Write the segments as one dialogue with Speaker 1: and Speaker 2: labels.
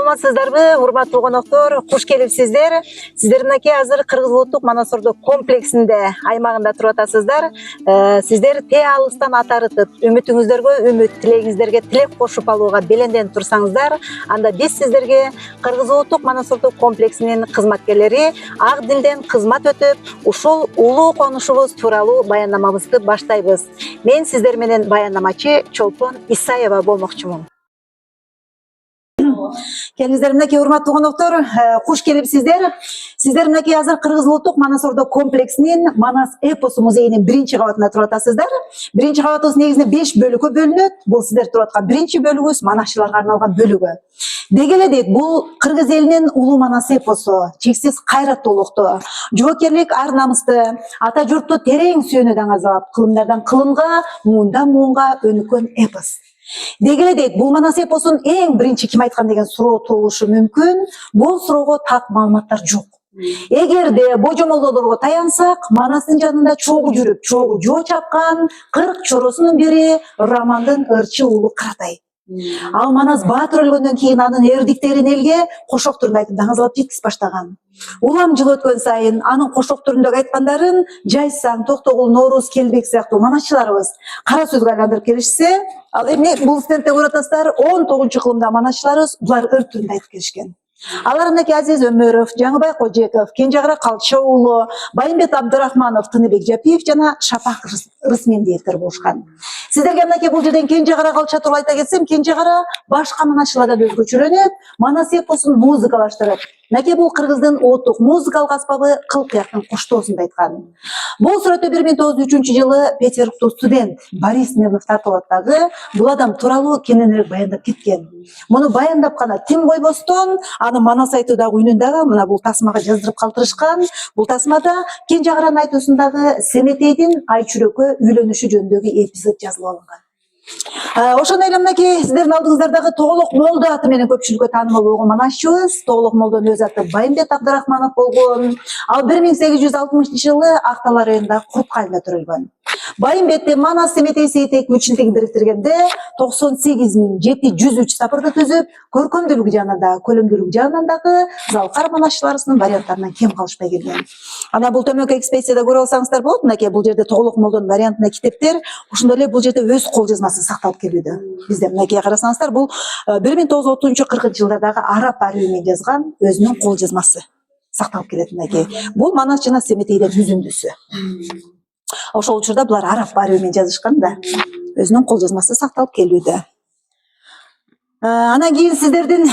Speaker 1: Саламатсыздарбы, урматтуу коноктор, куш келипсиздер. Сиздер мынакей азыр Кыргыз улуттук Манас-Ордо комплексинде аймагында туруп атасыздар. Сиздер те алыстан ат арытып, үмүтүңүздөргө үмүт, тилегиңиздерге тилек кошуп алууга беленденип турсаңыздар, анда биз сиздерге Кыргыз улуттук Манас-Ордо комплексинин кызматкерлери ак дилден кызмат өтүп, ушул улуу конушубуз тууралуу баяндамабызды баштайбыз. Мен сиздер менен баяндамачы Чолпон Исаева болмокчумун. Келиңиздер, мынакей урматтуу коноктор, куш келипсиздер. Сиздер мынакей азыр Кыргыз улуттук Манас-Ордо комплексинин Манас эпосу музейинин биринчи кабатында туруп атасыздар. Биринчи кабатыбыз негизинен 5 бөлүккө бөлүнөт. Бул сиздер туруп аткан биринчи бөлүгүбүз, манасчыларга арналган бөлүгү. Деги эле дейт, бул Кыргыз элинин улуу Манас эпосу, чексиз кайраттуулукту, жоокерлик ар намысты, ата журтту терең сүйүүнү даңазалап, кылымдардан кылымга, муундан муунга өнүккөн эпос. Деги эле дейт, бул Манас эпосун эң биринчи ким айткан деген суроо туулушу мүмкүн. Бул суроого так маалыматтар жок. Эгерде божомолдоолорго таянсак, Манастын жанында чогуу жүрүп, чогуу жоо чапкан 40 чоросунун бири Романдын ырчы уулу Каратай. Ал Манас баатыр өлгөндөн кийин анын эрдиктерин элге кошок түрүндө айтып даңазалап жеткиз баштаган. Улам жыл өткөн сайын анын кошок түрүндөгү айткандарын Жайсаң, Токтогул, Норуз, Келбек сыяктуу манасчыларыбыз кара сөзгө айландырып келишсе, ал эми бул стендте көрүп атасыздар, 19-кылымда манасчыларыбыз булар ыр түрүндө айтып келишкен. Алар мынакей Азиз Өмөров, Жаңыбай Кожеков, Кенжегара Калча уулу, Байымбет Абдырахманов, Тыныбек Жапиев жана Шапак Рысмендиевтер болушкан. Сиздерге мынакей бул жерден Кенжегара Калча тууралуу айта кетсем, Кенжегара башка манасчылардан өзгөчөлөнөт, Манас эпосун музыкалаштырып, мынакей бул Кыргыздын улуттук музыкалык аспабы кыл-кыяктын коштоосун айткан. Бул сүрөттө 1903-жылы Петербургдук студент Борис Мирнов тартылат дагы бул адам тууралуу кененирээк баяндап кеткен. Муну баяндап гана тим койбостон, аны Манас айтуудагы үнүндагы мына бул тасмага жаздырып калтырышкан. Бул тасмада Кенжегаранын айтуусундагы Семетейдин Айчүрөккө үйлөнүшү жөнүндөгү эпизод жазылып алынган. Ошондой эле мынакей сиздердин алдыңыздардагы Тоголок Молдо аты менен көпчүлүккө таанымал болгон манасчыбыз, Тоголок Молдонун өз аты Байымбет Абдырахманов болгон. Ал 1860-жылы Актала районундагы Курткай айылында төрөлгөн. Байымбетти Манас Семетей Сейтек үчүнтүгүн бириктиргенде 98.703 сапырды түзүп, көркөмдүүлүк жагынан да, көлөмдүүлүк жагынан дагы залкар манасчыларыбыздын варианттарынан кем калышпай келген. Ана бул төмөнкү экспедицияда көрүп алсаңыздар болот, мынакей бул жерде Тоголок Молдонун вариантында китептер, ошондой эле бул жерде өз кол жазмасы сакталып келүүдө. Бизде мынакей карасаңыздар, бул 1930-40 жылдардагы араб арабымен жазган өзүнүн кол жазмасы сакталып келет мынакей. Бул Манас жана Семетейдин үзүндүсү. Ошол учурда булар араб арабымен жазышкан да, өзүнүн кол жазмасы сакталып келүүдө. Анан кийин сиздердин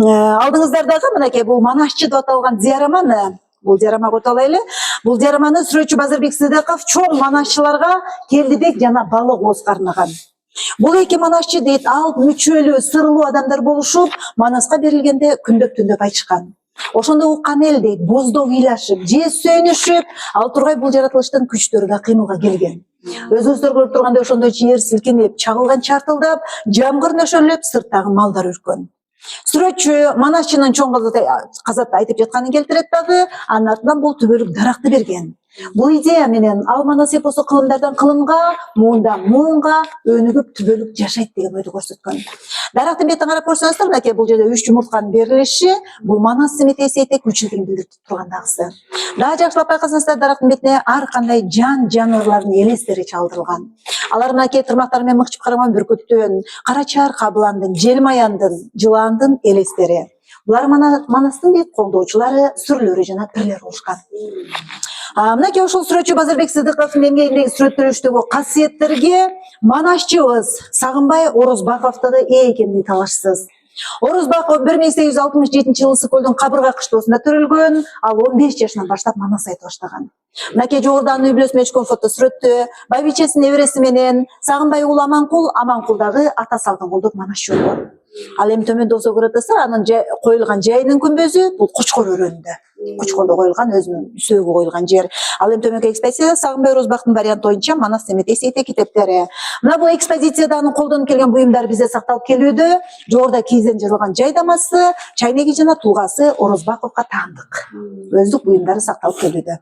Speaker 1: алдыңыздардагы мынакей бул манасчы деп аталган диараманы, бул диарамага өтө алайлы. Бул диараманы сүрөтчү Базарбек Сыдыков чоң манасчыларга Келдибек жана Балык Ооска арнаган. Бул эки манасчы дейт, ал мүчөлүү, сырлуу адамдар болушуп, Манаска берилгенде күндөп-түндөп айтышкан. Ошондо уккан эл дейт, боздок ыйлашып, же сөнүшүп, ал тургай бул жаратылыштын күчтөрү да кыймылга келген. Өзүңүздөр көрүп тургандай ошондой жер силкинип, чагылган чартылдап, жамгыр нөшөрлөп, сырттагы малдар үрккөн. Сүрөтчү манасчынын чоң казатты айтып жатканын келтирет дагы, анын артынан бул түбөлүк даракты берген. Бул идея менен ал Манас эпосу кылымдардан кылымга, муундан муунга өнүгүп түбөлүк жашайт деген ойду көрсөткөн. Дарактын бетин карап көрсөңүздөр, мынакей бул жерде 3 жумуртканын берилиши, бул Манас Семетей Сейтек үчүнтүгүн билдирип тургандагысы. Дагы жакшылап байкасаңыздар, дарактын бетине ар кандай жан жаныбарлардын элестери чалдырылган. Алар мынакей тырмактары менен мыкчып караган бүркүттүн, кара чаар кабыландын, желмаяндын, жылаандын элестери. Булар Манастын дейт колдоочулары, сүрлөрү жана пирлери болушкан. Мынакей ошол сүрөтчү Базарбек Сыдыковдун эмгегиндеги сүрөттөрүштөгү касиеттерге манасчыбыз Сагынбай Орозбаковдогу ээ экени талашсыз. Орозбаков 1867-жылы Ысык-Көлдүн Кабырга кыштоосунда төрөлгөн, ал 15 жашынан баштап Манас айта баштаган. Мынакей жогоруда анын үй-бүлөсүнө түшкөн фото сүрөттө байбичесинин небереси менен Сагынбай уулу Аманкул дагы ата салкын колдоп манасчы болгон. Ал эми төмөндө болсо көрүп атасыздар, анын коюлган жайынын күмбөзү бул Кочкор өрөөнүндө. Кочкордо коюлган, өзүнүн сөөгү коюлган жер. Ал эми төмөнкү экспозицияда Сагынбай Орозбактын варианты боюнча Манас Семетей Сейтек китептери. Мына бул экспозицияда анын колдонуп келген буюмдары бизде сакталып келүүдө. Жогоруда кийизден жазылган жайдамасы, чайнеги жана тулгасы Орозбаковго таандык. Өздүк буюмдары сакталып келүүдө.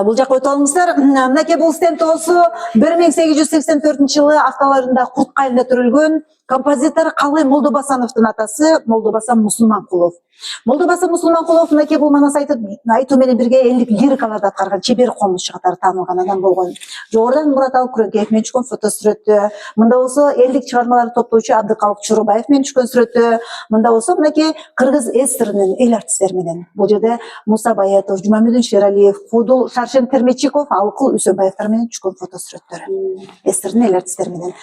Speaker 1: Бул жакка өтүп алыңыздар. Мынакей бул стенд болсо 1884-жылы Актала районунда Курткай айылында төрөлгөн Композитор Қалай Молдобасановтың атасы Молдобасан Мұсылманқұлов. Молдобасан Мұсылманқұлов мынакей бұл манас айту менен бирге элдик лирикаларды аткарган чебер комуш катары таанылган адам болгон. Жогорудан Мурат Алкүрөңкеев менен түшкөн фото сүрөттө, мында болсо элдик чыгармаларды топтоочу Абдыкалык Чурубаев менен түшкөн сүрөттө, мында болсо мынакей кыргыз эстринин эл артисттери менен. Бул жерде Муса Баятов, Жумамедин Шералиев, Фудул Шаршен Термечиков, Алкул Үсөнбаевтар менен түшкөн фото сүрөттөрү. Эстринин эл артисттери менен.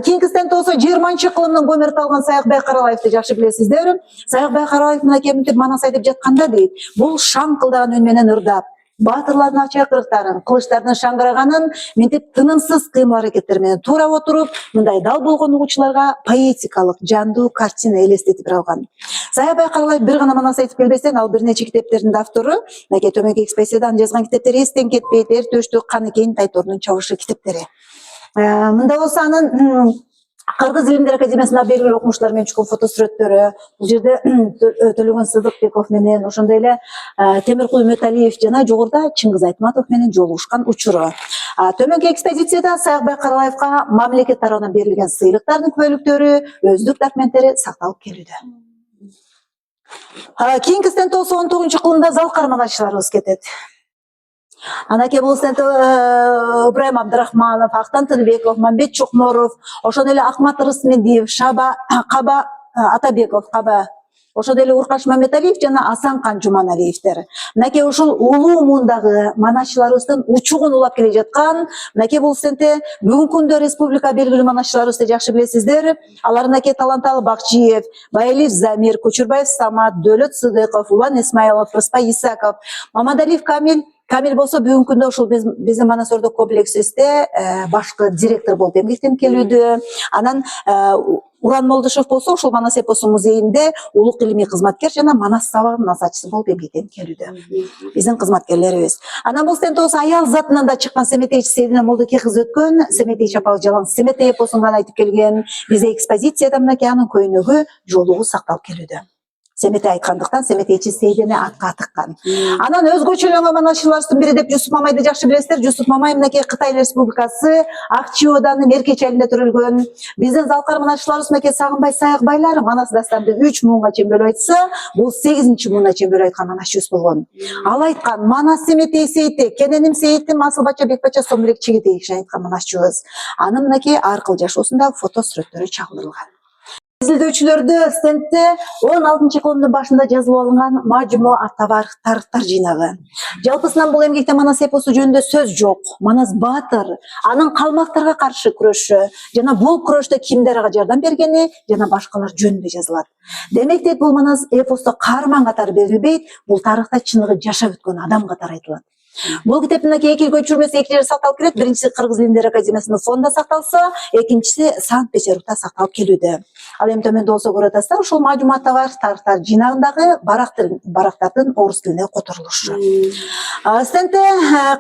Speaker 1: Кийинки стендте болсо 20-чы кылымдын гомерти алган Саякбай Каралаевди жакшы билесиздер. Саякбай Каралаев мынакей мынтип манас айтып жатканда дейт, бул шаңкылдаган үн менен ырдап, баатырлардын ача-кырыктарын, кылычтардын шаңгыраганын мынтип тынымсыз кыймыл аракеттер менен туура отуруп, мындай дал болгон угуучуларга поэтикалык, жандуу картина элестетип алган. Саякбай Каралаев бир гана манас айтып келбестен, ал бир нече китептердин автору, мынакей төмөнкү экспозицияда анын жазган китептери эстен кетпейт, эр төштүк, Каныкейин Тайтордун чабышы китептери. Мында болсо анын Кыргыз илимдер академиясында белгилүү окумуштар менен түшкөн фото сүрөттөрү, бул жерде Төлөгөн Сыдыкбеков менен, ошондой эле Темиркул Үмөталиев жана жогоруда Чыңгыз Айтматов менен жолугушкан учуру. Төмөнкү экспозицияда Саякбай Каралаевга мамлекет тарабынан берилген сыйлыктардын күбөлүктөрү, өздүк документтери сакталып келүүдө. Кийинки стендте болсо 19 кылымда зал карманашчыларыбыз кетет. Анакей бул стендте Ибраим Абдрахманов, Актан Тыныбеков, Мамбет Чукморов, ошондой эле Акмат Рысмедиев, Каба Атабеков, ошондой эле Уркаш Мамедалиев жана Асанкан Жуманалиевтер. Мынакей ушул улуу муундагы манашчыларыбыздын учугун улап келе жаткан, мынакей бул стендте бүгүнкү күндө республика белгилүү манашчыларыбызды жакшы билесиздер. Алар мынакей Таланталы Бакчиев, Байалиев Замир, Көчүрбаев Самат, Дөөлөт Сыдыков, Улан Исмаилов, Рыспай Исаков, Мамадалиев Камил болсо бүгүнкү күндө ушул биздин Манасордо комплексте башкы директор болуп эмгектенип келүүдө. Анан Уран Молдошев болсо ушул Манас эпосу музейинде улук илимий кызматкер жана Манас сабагынын назарчысы болуп эмгектенип келүүдө. Биздин кызматкерлерибиз. Анан бул стендте болсо аял затынан да чыккан Семетейчи Сейдина Молдоке кызы өткөн, Семетейчи апабыз жалаң Семетей эпосун гана айтып келген. Бизде экспозицияда мынакей анын көйнөгү жолугу сакталып келүүдө. Семетей айткандыктан Семетейчи Сейдине атка атыккан. Анан өзгөчөлөнгөн манашчыларыбыздын бири деп Жусуп Мамайды жакшы билесиздер. Жусуп Мамай мынакей Кытай Республикасы Акчиоданын Меркечи айылында төрөлгөн. Биздин залкар манашчыларыбыз мынакей Сагынбай Саякбайлар Манас дастанды 3 муунга чейин бөлүп айтса, бул 8-чи муунга чейин бөлүп айткан манашчыбыз болгон. Ал айткан Манас Семетей Сейти, Кененим Сейитим Асылбача Бекбача Сомбулек Чигитей айткан манашчыбыз. Анын мынакей аркыл жашоосундагы фото сүрөттөрү чагылдырылган. Изилдөөчүлөрдү стендте 16-чы кылымдын башында жазылып алынган мажму тарыхтар жыйнагы. Жалпысынан бул эмгекте Манас эпосу жөнүндө сөз жок. Манас баатыр, анын калмактарга каршы күрөшү жана бул күрөштө кимдер ага жардам бергени жана башкалар жөнүндө жазылат. Демек дейт, бул Манас эпосто каарман катары берилбейт, бул тарыхта чыныгы жашап өткөн адам катары айтылат. Бул китептин эки көчүрмөсү эки жерде сакталып келет. Биринчиси Кыргыз илимдер академиясынын фондунда сакталса, экинчиси Санкт-Петербургда сакталып келүүдө. Ал эми төмөндө болсо көрүп атасыздар, ушул мажмуа тарыхтар жыйнагындагы барактардын орус тилине которулушу. Стендте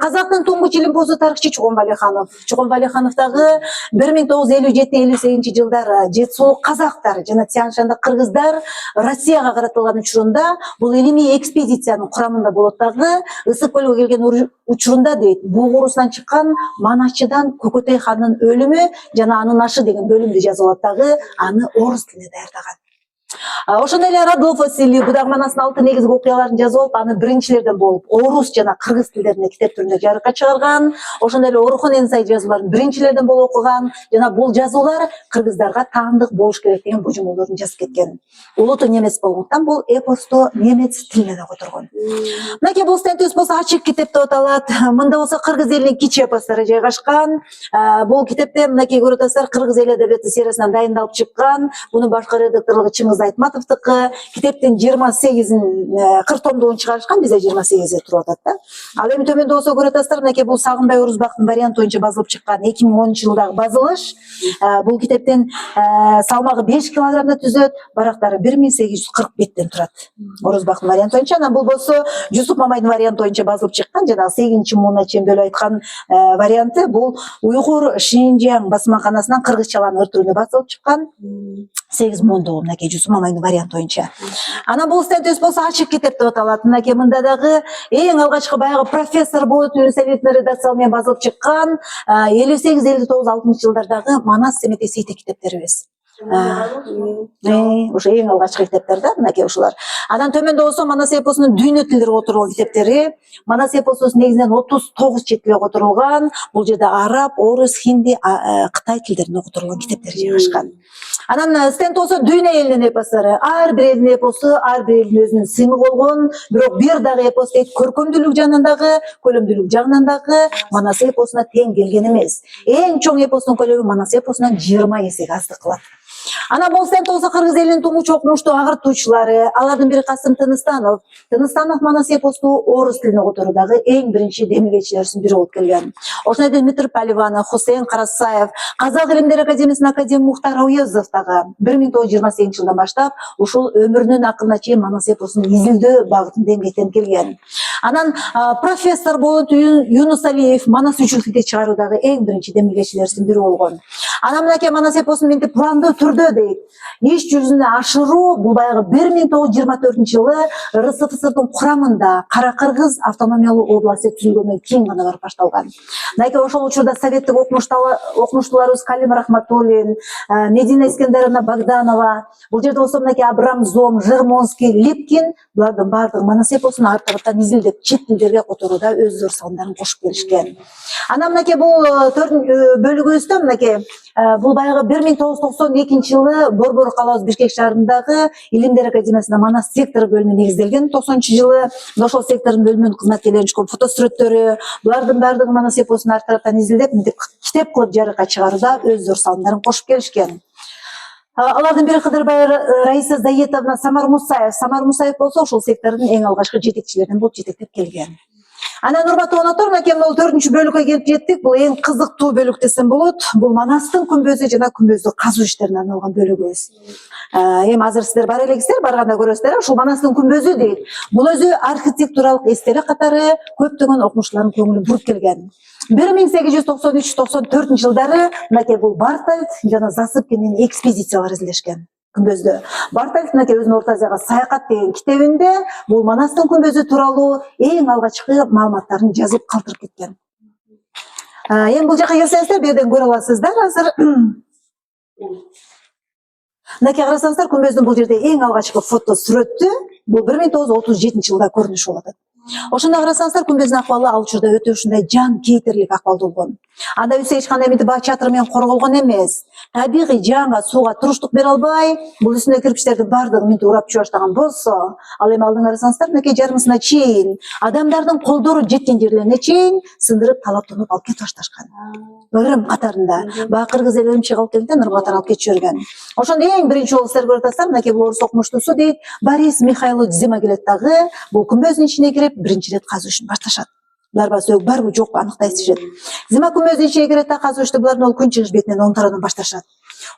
Speaker 1: казактын туңгуч илимпоздуу тарыхчы Чугун Валиханов. Чугун Валихановдагы 1957-58 жылдары Жети Сулук казактар жана Тянь-Шанда кыргыздар Россияга каратылган учурунда бул илимий экспедициянын курамында болот дагы Ысык көлгө келген учурунда дейт, буг урусунан чыккан манашчыдан Көкөтөй хандын өлүмү жана анын ашы деген бөлүмдү жазып алат дагы, аны орус тилине даярдаган. Ошондой эле Радулов Василий Будак Манастын 6 негизги окуяларын жазып алып, аны биринчилерден болуп орус жана кыргыз тилдерине китеп түрүндө жарыкка чыгарган. Ошондой эле Орхон Энсай жазууларын биринчилерден болуп окуган жана бул жазуулар кыргыздарга таандык болуш керек деген божомолдорун жазып кеткен. Улуту немец болгондуктан бул эпосту немец тилине да которгон. Мынакей бул стендибиз болсо ачык китеп деп аталат. Мында болсо кыргыз элинин кичи эпостору жайгашкан. Бул китепте мынакей көрүп атасыздар, кыргыз эл эдебияты сериясынан дайындалып чыккан. Мунун башкы редакторлугу Чыңгыз Айтматовдуку. Китептин 40 томдугун чыгарышкан, бизде 28 туруп атат да. Ал эми төмөндө болсо көрүп атасыздар, мынакей бул Сагынбай Орузбактын варианты боюнча базылып чыккан 2010-жылдагы базылыш. Бул китептин салмагы 5 килограммда түзөт, барактары 1840 беттен турат. Орузбактын варианты боюнча, анан бул болсо Жусуп Мамайдын варианты боюнча базылып чыккан, жана 8-чи муунга чейин бөлүп айткан варианты бул Уйгур Шинжияң басмаканасынан кыргызчаланын өртүрүүнө базылып чыккан. 8 мундуу мынакей Жусуп Мамайдын варианты боюнча. Анан бул стендибиз болсо ачык китеп деп аталат. Мынакей мында дагы эң алгачкы баягы профессор Болот Университетинин редакциялары менен базылып чыккан 58-59-60 жылдардагы Манас Семетей Сейти китептерибиз. Ошо эң алгачкы китептер да, мынакей ушулар. Андан төмөндө болсо Манас эпосунун дүйнө тилдери которулган китептери. Манас эпосу негизинен 39 чет тилге которулган. Бул жерде араб, орус, хинди, кытай тилдерине которулган китептер жайгашкан. Анан стенд болсо дүйнө элинин эпостору. Ар бир элдин эпосу, ар бир элдин өзүнүн сыймы болгон. Бирок бир дагы эпос дейт, көркөмдүүлүк жагынан дагы, көлөмдүүлүк жагынан дагы Манас эпосуна тең келген эмес. Эң чоң эпостун көлөмү Манас эпосунан 20 эсеге аздык кылат. Ana bol stend болсо кыргыз элинин туңгуч окумуштуу агыртуучулары, алардын бири Касым Тыныстанов. Тыныстанов Манас эпосту орус тилине которуудагы эң биринчи демилгечилердин бири болуп келген. Ошондой эле Дмитрий Поливанов, Хусейн Карасаев, Казак илимдери академиясынын академик Мухтар Ауезов дагы 1928 жылдан баштап ушул өмүрүнүн акырына чейин Манас эпосун изилдөө багытында эмгектенип келген. Анан профессор болот Юнус Алиев Манас үчүлтүдө чыгаруудагы эң биринчи демилгечилердин бири болгон. Анан мынакей Манас эпосун мынтип пландуу түрдө дейт. Иш жүзүнө ашыруу бул баягы 1924-жылы РСФСРдын курамында Кара Кыргыз автономиялуу областы түзүлгөндөн кийин гана барып башталган. Мынакей ошол учурда советтик окумуштууларыбыз Калим Рахматуллин, Медина Искендеровна Богданова, бул жерде болсо мынакей Абрамзом, Жермонский, Липкин булардын баардыгы Манас эпосун ар тараптан изилдеп чет тилдерге которууда өздөрү салымдарын кошуп келишкен. Анан мынакей бул бөлүгүбүздө мынакей бул баягы 1992-жылы Борбор калабыз Бишкек шаарындагы Илимдер академиясында Манас сектор бөлүмү негизделген. 90-жылы ошол сектордун бөлүмүнүн кызматкерлеринин чыккан фотосүрөттөрү, булардын баардыгы Манас эпосун ар тараптан изилдеп, китеп кылып жарыкка чыгарууда өздөрү салымдарын кошуп келишкен. Алардын бири Кыдырбай Раиса Заетовна, Самар Мусаев. Самар Мусаев болсо ошол сектордун эң алгачкы жетекчилеринен болуп жетектеп келген. Анан урматтуу коноктору, мынакей бул 4-чү бөлүккө келип жеттик. Бул эң кызыктуу бөлүк десем болот. Бул Манастын күмбөзү жана күмбөздү казуу иштерине арналган бөлүгүбүз. Эми азыр сиздер бара элексиздер, барганда көрөсүздөр, ушул Манастын күмбөзү дейт. Бул өзү архитектуралык эстелик катары көптөгөн окумуштуулардын көңүлүн буруп келген. 1893-94 жылдары мынакей бул Бартальд жана Засыпкинин экспедициялары изилдешкен. Күмбөздө. Бартальд мынакей өзүнүн Орто Азияга саякат деген китебинде бул Манастын күмбөзү тууралуу эң алгачкы маалыматтарын жазып калтырып кеткен. Эми бул жака келсеңиздер, бу жерден көрө аласыздар азыр. Мынакей карасаңыздар, күмбөздүн бул жерде эң алгачкы фото сүрөтү бул 1937-жылда көрүнүш болот. Ошондо карасаңыздар, күмбөздүн акыбалы ал учурда өтө ушундай жан кейтерлик акыбалда болгон. Анда үсө эч кандай мынтип баа чатыр менен корголгон эмес. Табигый жанга, сууга туруштук бере албай, бул үстүндө кирпичтердин баардыгын мынтип урап чыга баштаган болсо, ал эми алдын карасаңыздар, мынакей жарымысына чейин адамдардын колдору жеткен жерлерине чейин сындырып талаптанып алып кетип башташкан. Ырым катарында. Баа кыргыз эл ырымчык алып келгенде ырым катары алып кетип жиберген. Ошондо эң биринчи жолу сиздер көрүп атасыздар, мынакей бул орус окумуштуусу дейт, Борис Михайлович Зима келет дагы, бул күмбөздүн ичине кирип биринчи ирет казуу ишин башташат. Булар сөг барбы жокпу аныктай сезишет. Зима күмбөздүн ичине кирет да казуу ишти булардын ол күн чыгыш бетинен оң тарабынан башташат.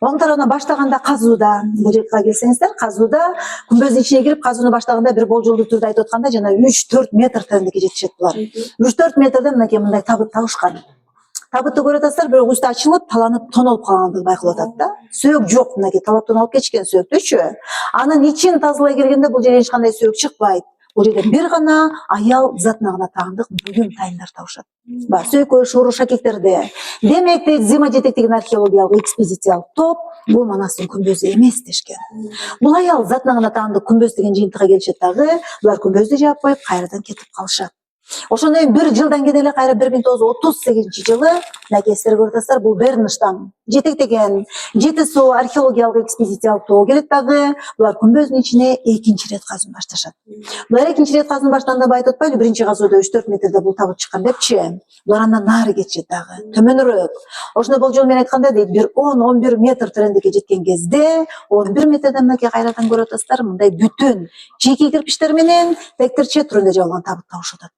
Speaker 1: Оң тарабынан баштаганда казууда, бул жерге келсеңиздер, казууда күмбөздүн ичине кирип казууну баштаганда бир болжолдуу түрдө айтып атканда жана 3-4 метр тереңдикке жетишет булар. 3-4 метрден мынакей мындай табыт табышкан. Табытты көрүп атасыздар, бирок үстү ачылып, таланып тонолуп калгандыгы байкалып атат да. Сөөк жок, мынакей талаптан алып кетишкен сөөктүчү. Анын ичин тазалай келгенде бул жерден эч кандай сөөк чыкпайт. Бул жерде бир гана аял затына гана таандык буюм тайындар табышат. Сөөккө шору шакектерде. Демек дейт, Зима жетектеген археологиялык экспедициялык топ бул Манастын күмбөзү эмес дешкен. Бул аял затына гана таандык күмбөз деген жыйынтыкка келишет дагы, булар күмбөздү жаап коюп кайрадан кетип калышат. Ошондон кийин бир жылдан кийин эле кайра 1938-жылы мынакей сиздер көрүп атасыздар, бул Бернштам жетектеген Жети суу археологиялык экспедициялык тобу келет дагы, булар күмбөздүн ичине экинчи ирет казууну башташат. Булар экинчи ирет казууну баштаганда айтып атпайлы, биринчи казууда 3-4 метрде бул табыт чыккан депчи. Булар андан нары кетишет дагы, төмөнүрөөк. Ошондо болжол менен айтканда дейт, бир 10-11 метр тереңдикке жеткен кезде 11 метрден мынакей кайрадан көрүп атасыздар, мындай бүтүн чийки кирпичтер менен тектерче түрүндө жабылган табыт табышып атат.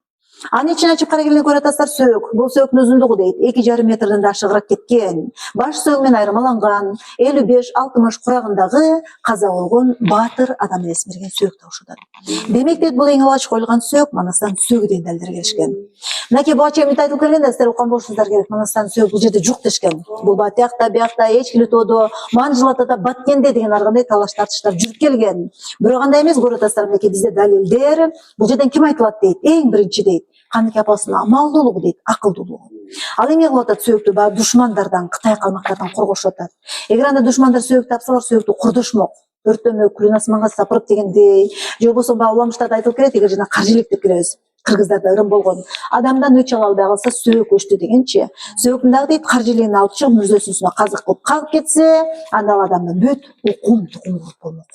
Speaker 1: Анын ичин ачып карагенде көрүп атасыздар, сөөк. Бул сөөктүн узундугу дейт 2,5 метрден да ашыгыраак кеткен. Баш сөөгү менен айырмаланган, 55-60 курагындагы каза болгон баатыр адам элесин берген сөөк табышып атат. Демек дейт, бул эң алгач коюлган сөөк Манастан сөөгү деген далилдер келишкен. Мынакей бул ачемит айтылып келгенде сиздер уккан болушуңуздар керек, Манастан сөөк бул жерде жок дешкен. Бул Батыякта, биякта, Эчкилитоодо, Манжылатада, Баткенде деген ар кандай талаш тартыштар жүрүп келген. Бирок андай эмес, көрүп атасыздар, мынакей бизде далилдер. Бул жерден ким айтылат дейт? Эң биринчи дейт, Каныкей апасынын амалдуулугу дейт, акылдуулугу. Ал эме кылып атат сөйөктү баягы душмандардан, Кытай калмактардан коргошуп атат. Эгер анда душмандар сөйөк тапсалар, сөйөктү курдушмок, өртөмөк, күн асманга сапырып дегендей, же болбосо баягы уламыштарда айтылып келет, эгер жана каржылык деп келебиз. Кыргыздарда ырым болгон. Адамдан өч ала албай калса сөйөк өчтү дегенчи. Сөйөктүн дагы дейт каржылыгын алып чыгып мүрзөсүнүн үстүнө казык кылып кагып кетсе, анда ал адамдан бүт укум тукум куруп болмок.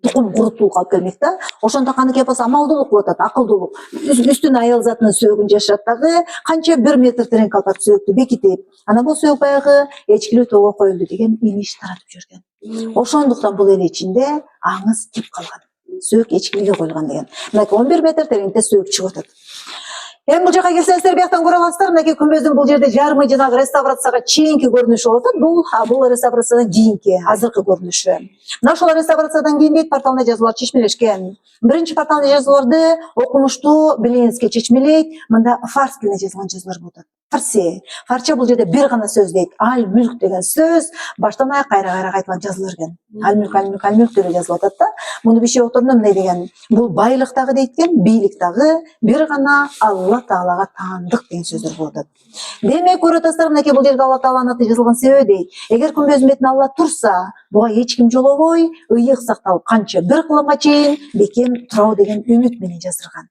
Speaker 1: Тукум куруттуулук алып келмек да. Ошондо каныкей апасы амалдуулук кылып атат, акылдуулук. Үстүнө аял затынын сөөгүн жашырат дагы, канча 1 метр тереңге алып барып сөөгүктү бекитип, анан бул сөөгүк баягы эчкилүү тоого коюлду деген имиж таратып жүргөн. Ошондуктан бул эл ичинде аңыз кеп калган. Сөөгүк эчкиликке коюлган деген. Мынакей 11 метр тереңдикте сөөгүк чыгып атат. Эми бул жака келсеңиздер, бияктан көрө аласыздар, мынакей күмбөздүн бул жерде жарымы жанагы реставрацияга чейинки көрүнүшү болуп атат. Бул реставрациядан кийинки, азыркы көрүнүшү. Мына ушул реставрациядан кийин дейт порталында жазуулар чечмелешкен. Биринчи порталда жазууларды окумуштуу Белинский чечмелейт. Мында фарс тилинде жазылган жазуулар болуп атат. Фарси. Фарча бул жерде бир гана сөз дейт. Аль-мүлк деген сөз баштан аяк кайра кайталанып жазылып жүргөн. Аль-мүлк деп жазылып атат да. Муну биши отурунда мындай деген. Бул байлык дагы дейт экен, бийлик дагы бир гана Алла Таалага таандык деген сөздөр болуп атат. Демек көрүп атасыздар, мынакей бул жерде Алла Тааланын аты жазылган себеби дейт. Эгер күмбөздүн бетине Алла турса, буга эч ким жолобой, ыйык сакталып канча бир кылымга чейин бекем турабы деген үмүт менен жаздырган.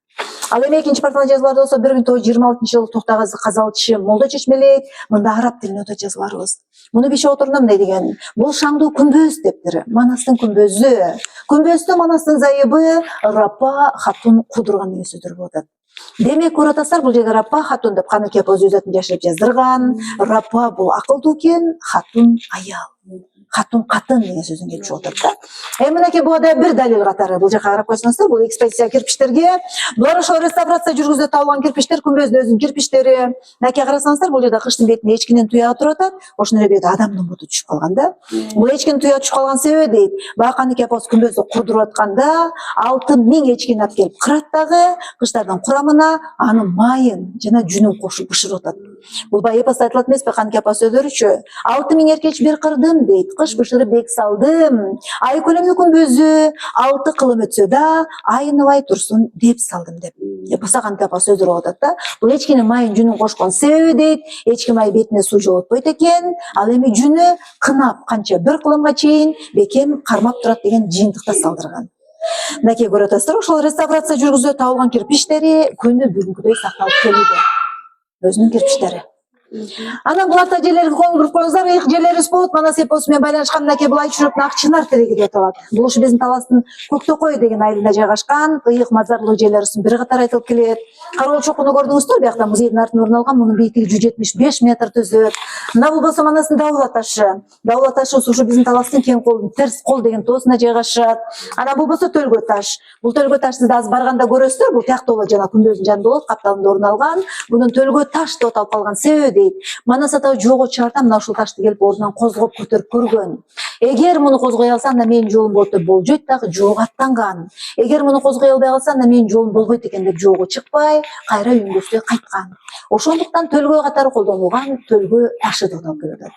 Speaker 1: Ал эми экинчи порталда жазууларда болсо 1926-жылы Токтогазы казалчы молдо чечмелейт. Мында араб тилинде өтөт жазууларыбыз. Муну биши отурунда мындай деген. Бул шаңдуу күмбөз дептир. Манастын күмбөзү. Күмбөздө Манастын зайыбы Рапа хатун кудурган деген сөздөр болуп атат. Демек көрүп атасыздар, бул жерде Рапа хатун деп каныкей апа өз атын жашырып жаздырган. Рапа бул акылдуу экен, хатун аял. Хатун катын деген сөздөн келип чыгып атат да. Мынакей буга да бир далил катары. Бул жака карап койсоңуздар, бул экспозиция кирпичтерге. Булар ошол реставрация жүргүзүлүп табылган кирпичтер, күмбөздүн өзүнүн кирпичтери. Мынакей карасаңыздар, бул жерде кыштын бетинде эчкинин туягы туруп атат. Ошондой эле бuyерде адамдын буту түшүп калган да. Бул эчкинин туягы түшүп калган себеби дейт. Баягы каныкей апасы күмбөздү курдуруп атканда 6000 эчкини алып келип кырат дагы, кыштардын курамына анын майын жана жүнүн кошуп бышырып атат. Бул баягы эпоста айтылат эмеспи, каныкей апа сөздөрүчү. 6000 эркеч бир кырдым дейт. Кыш бышырып бек салдым. Ай көлөмдүү күмбөзү 6 кылым өтсө да айныбай турсун деп салдым деп. Эпоста каныкей апа сөздөр болуп атат да. Бул эчкинин майын жүнүн кошкон себеби дейт. Эчки май бетине суу жоготпойт экен. Ал эми жүнү кынап канча бир кылымга чейин бекем кармап турат деген жыйынтыкта салдырган. Мынакей көрүп атасыздар, ошол реставрация жүргүзүлүп табылган кирпичтери күнү бүгүнкүдөй сакталып келүүдө. Өзүнүн кирпичтери. Анан буларда жерлерге коңул буруп коюңуздар, ыйык жерлерибиз болот. Манас эпосу менен байланышкан мынакей бул Айчүрөктүн Ак Чынар тереги деп аталат. Бул ушу биздин Таластын Көктөкөй деген айылында жайгашкан ыйык мазарлуу жерлерибиздин бири катары айтылып келет. Кароол чокуну көрдүңүздөр, биякта музейдин артынан орун алган, мунун бийиктиги 175 метр түзөт. Мына бул болсо Манастын Давла ташы. Давла ташы ушу биздин Таластын Кең кол, терс кол деген тоосунда жайгашат. Анан бул болсо Төлгө таш. Бул Төлгө таш сиз аз барганда көрөсүздөр, бул тияктуу жана күмбөздүн жанында болот, капталында орун алган. Мунун Төлгө таш деп аталып калган себеби дейт. Манас ата жогоо чыгарда мына ушул ташты келип ордунан козгоп көтөрүп көргөн. Эгер муну козгой алса, анда менин жолум болот деп болжойт дагы жоого аттанган. Эгер муну козгой албай калса, анда менин жолум болбойт экен деп жоого чыкпай, кайра үйүнгө кайткан. Ошондуктан Төлгө катары колдонулган Төлгө ташы деп аталып келет.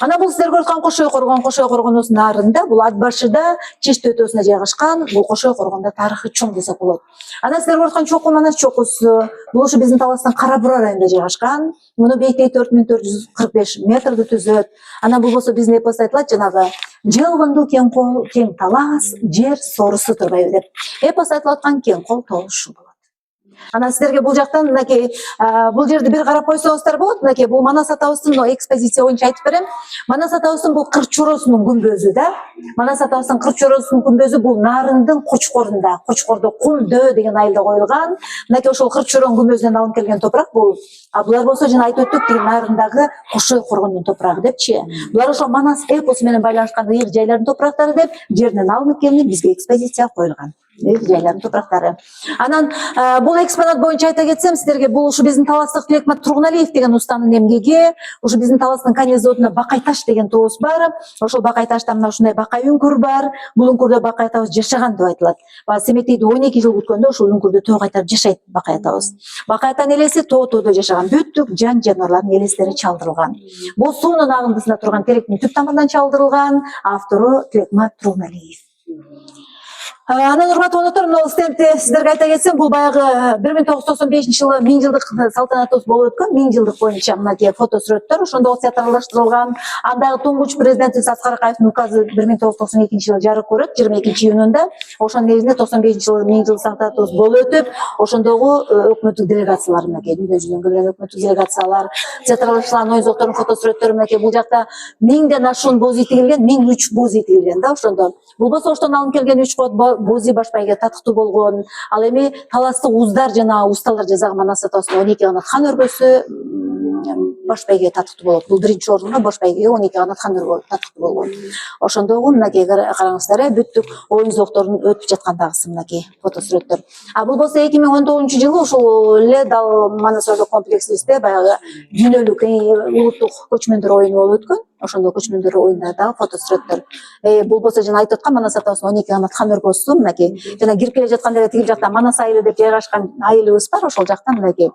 Speaker 1: Анан бул сиздер көрүп аткан Кошой коргонунун нарында, бул ат башыда Чешти өтөөсүнө жайгашкан. Бул Кошой коргондо тарыхый чоң десек болот. Анан сиздер көрүп аткан чокуу Манас чокусу. Бул ушу биздин Таластын Кара Бура районунда жайгашкан. Муну бийиктиги 4445 метрди түзөт. Анан бул болсо биздин эпоста айтылат жанагы жылгындуу кең кол, кең талас, жер соорусу турбайбы деп. Эпоста айтылып аткан кең кол тоолушу болот. Анан сиздерге бул жактан мынакей бул жерди бир карап койсоңуздар болот. Мынакей бул Манас атабыздын экспозиция боюнча айтып берем. Манас атабыздын бул кыр чоросунун күмбөзү да. Манас атабыздын кыр чоросунун күмбөзү бул Нарындын Кочкорунда, Кочкордо Кумдөө деген айылда коюлган. Мынакей ошол кыр чорон күмбөзүнөн алынып келген топурак бул. Булар болсо жана айтып өттүк, тиги Нарындагы Кошой коргонунун топурагы депчи. Булар ошол Манас эпосу менен байланышкан ыйык жайлардын топурактары деп жерден алынып келинип бизге экспозиция коюлган. Жайлардын топурактары. Анан бул экспонат боюнча айта кетсем, сиздерге бул ушу биздин Таластык Тилекмат Тургуналиев деген устанын эмгеги. Ушу биздин Таластын Канез заводунда Бакай таш деген тоос бар. Ошол Бакай ташта мына ушундай Бакай үңкүр бар. Бул үңкүрдө Бакай атабыз жашаган деп айтылат. Семетейди 12 жыл күткөндө ошол үңкүрдө төө кайтарып жашайт Бакай атабыз. Бакай атанын элеси тоодо жашаган. Бүттүк жан жаныбарлардын элестери чалдырылган. Бул суунун агындысында турган теректин түп тамырынан чалдырылган. Автору Тилекмат Тургуналиев. Анан урматтуу коноктору, мына стендти сиздерге айта кетсем, бул баягы 1995-жылы 1000 жылдык салтанатыбыз болуп өткөн. 1000 жылдык боюнча мынакей фото сүрөттөр ошондо театрлаштырылган. Андагы туңгуч президентибиз Аскар Акаевдин указы 1992-жылы жарык көрөт, 22-июнунда. Ошонун негизинде 95-жылы 1000 жылдык салтанатыбыз болуп өтүп, ошондогу өкмөттүк делегациялар мынакей дүйнө жүзүнөн келген өкмөттүк делегациялар, театрлаштырылган оюнзоктордун фото сүрөттөрү мынакей бул жакта 1000ден ашуун боз ий тигилген, 1003 боз ий тигилген да ошондо. Бул болсо оштон алынып келген 3 кот боз ий баш байгеге татыктуу болгон. Ал эми таластык ууздар жана усталар жасаган Манас атабыздын 12 канат хан өргөсү баш байгеге татыктуу болот. Бул биринчи орунга баш байгеге 12 канат хан өргөсү татыктуу болгон. Ошондогу мынакей караңыздар, бүттүк оюнзоктордун өтүп жаткандагысы мынакей фото сүрөттөр. А бул болсо 2019-жылы ушул эле дал Манас ордо комплексибизде баягы дүйнөлүк улуттук көчмөндөр оюну болуп өткөн. Ошондо көчмөндөр оюнундагы фото сүрөттөр. Бул болсо жана айтып аткан Манас атабыздын 12 канат хан өргөсү мынакей. Жана кирип келе жатканда тигил жакта Манас айылы деп жайгашкан айылыбыз бар, ошол жактан мынакей